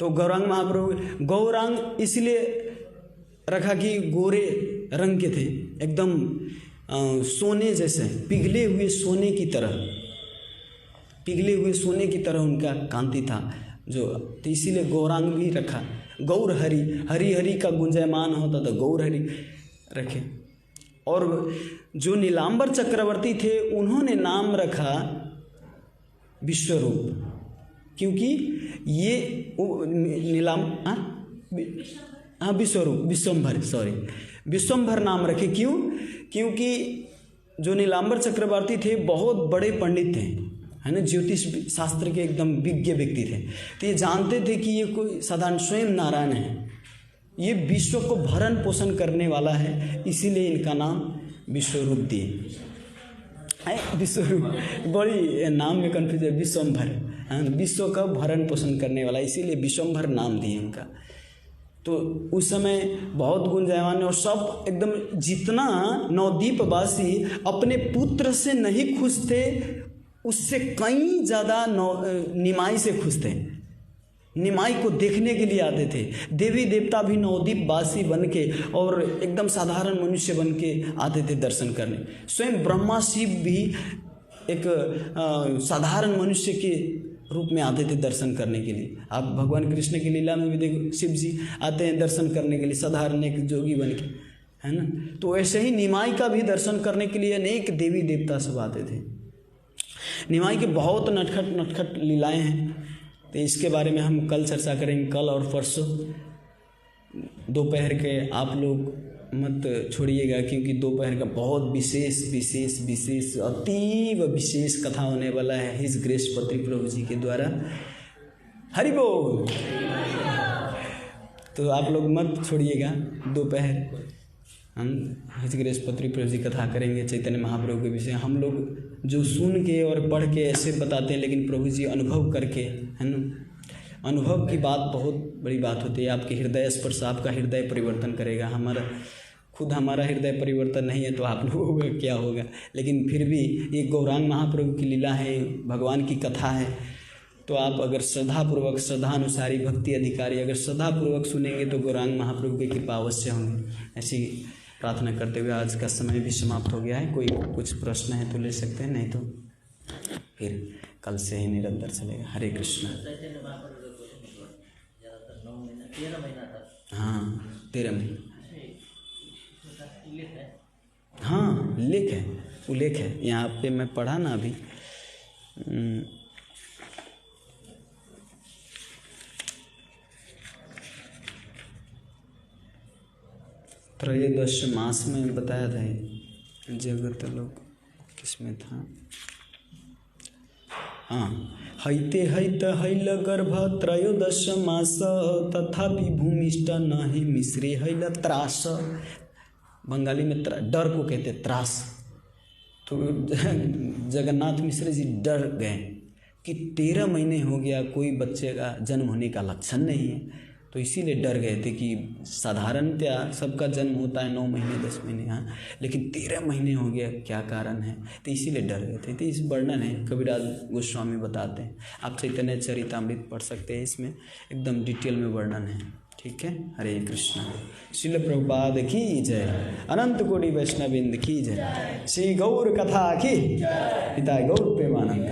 तो गौरांग महाप्रभु, गौरांग इसलिए रखा कि गोरे रंग के थे, एकदम सोने जैसे, पिघले हुए सोने की तरह उनका कांति था जो, तो इसीलिए गौरांग भी रखा। गौर हरि, हरि हरि का गुंजायमान होता था, गौर हरि रखे। और जो नीलांबर चक्रवर्ती थे, उन्होंने नाम रखा विश्वरूप, क्योंकि ये विश्वंभर नाम रखे। क्यों? क्योंकि जो नीलांबर चक्रवर्ती थे बहुत बड़े पंडित थे, है ना, ज्योतिष शास्त्र के एकदम विज्ञ व्यक्ति थे। तो ये जानते थे कि ये कोई साधारण स्वयं नारायण है, ये विश्व को भरण पोषण करने वाला है, इसीलिए इनका नाम विश्वरूप दिए। विश्वरूप बड़ी नाम में कन्फ्यूज है, विश्वंभर, विश्व का भरण पोषण करने वाला, इसीलिए विश्वंभर नाम दिए उनका। तो उस समय बहुत गुंजायमान है, और सब एकदम, जितना नवद्वीपवासी अपने पुत्र से नहीं खुश थे, उससे कई ज़्यादा निमाई से खुश थे। निमाई को देखने के लिए आते थे। देवी देवता भी नवद्वीपवासी बन के और एकदम साधारण मनुष्य बन के आते थे दर्शन करने। स्वयं ब्रह्मा शिव भी एक साधारण मनुष्य के रूप में आते थे दर्शन करने के लिए। आप भगवान कृष्ण की लीला में भी देखो, शिव जी आते हैं दर्शन करने के लिए साधारण एक जोगी बन के, है ना। तो ऐसे ही निमाई का भी दर्शन करने के लिए अनेक देवी देवता सब आते थे। निमाई के बहुत नटखट लीलाएं हैं, तो इसके बारे में हम कल चर्चा करेंगे, कल और परसों दोपहर के। आप लोग मत छोड़िएगा, क्योंकि दोपहर का बहुत विशेष अतीव विशेष कथा होने वाला है हिज ग्रेस पत्री प्रभु जी के द्वारा। हरि बोल। तो आप लोग मत छोड़िएगा, दोपहर हम हिज ग्रेस पत्री प्रभु जी कथा करेंगे चैतन्य महाप्रभु के विषय। हम लोग जो सुन के और पढ़ के ऐसे बताते हैं, लेकिन प्रभु जी अनुभव करके, है ना, अनुभव की बात बहुत बड़ी बात होती है। आपके हृदय स्पर्श आपका हृदय परिवर्तन करेगा। हमारा हृदय परिवर्तन नहीं है तो आप लोगों का क्या होगा। लेकिन फिर भी ये गौरांग महाप्रभु की लीला है, भगवान की कथा है, तो आप अगर श्रद्धापूर्वक, श्रद्धानुसारी, भक्ति अधिकारी अगर श्रद्धापूर्वक सुनेंगे तो गौरांग महाप्रभु की कृपा अवश्य होंगी। ऐसी प्रार्थना करते हुए आज का समय भी समाप्त हो गया है। कोई कुछ प्रश्न है तो ले सकते हैं, नहीं तो फिर कल से ही निरंतर चलेगा। हरे कृष्ण। हाँ, 13 महीना। हाँ, उल्लेख है यहाँ पे, मैं पढ़ा ना अभी। त्रयोदश मास में बताया था, जगत लोक किसमें था? हाँ, हैते हैत हैल गर्भ त्रयोदश मास तथापि भूमिष्ठ नहि मिश्रे हैल त्रास। बंगाली में डर को कहते त्रास। तो जगन्नाथ मिश्र जी डर गए कि 13 महीने हो गया, कोई बच्चे का जन्म होने का लक्षण नहीं है। तो इसीलिए डर गए थे कि साधारणतया सबका जन्म होता है 9 महीने 10 महीने, हाँ, लेकिन 13 महीने हो गया, क्या कारण है? तो इसीलिए डर गए थे। तो इस वर्णन है, कबीरदास गोस्वामी बताते हैं। आप चैतन्य चरितामृत पढ़ सकते हैं, इसमें एकदम डिटेल में वर्णन है। ठीक है। हरे कृष्ण। श्रील प्रभुपाद की जय, अनंत कोटि वैष्णववृंद की जय, श्री गौर कथा की, पिता गौर प्रेमानंद।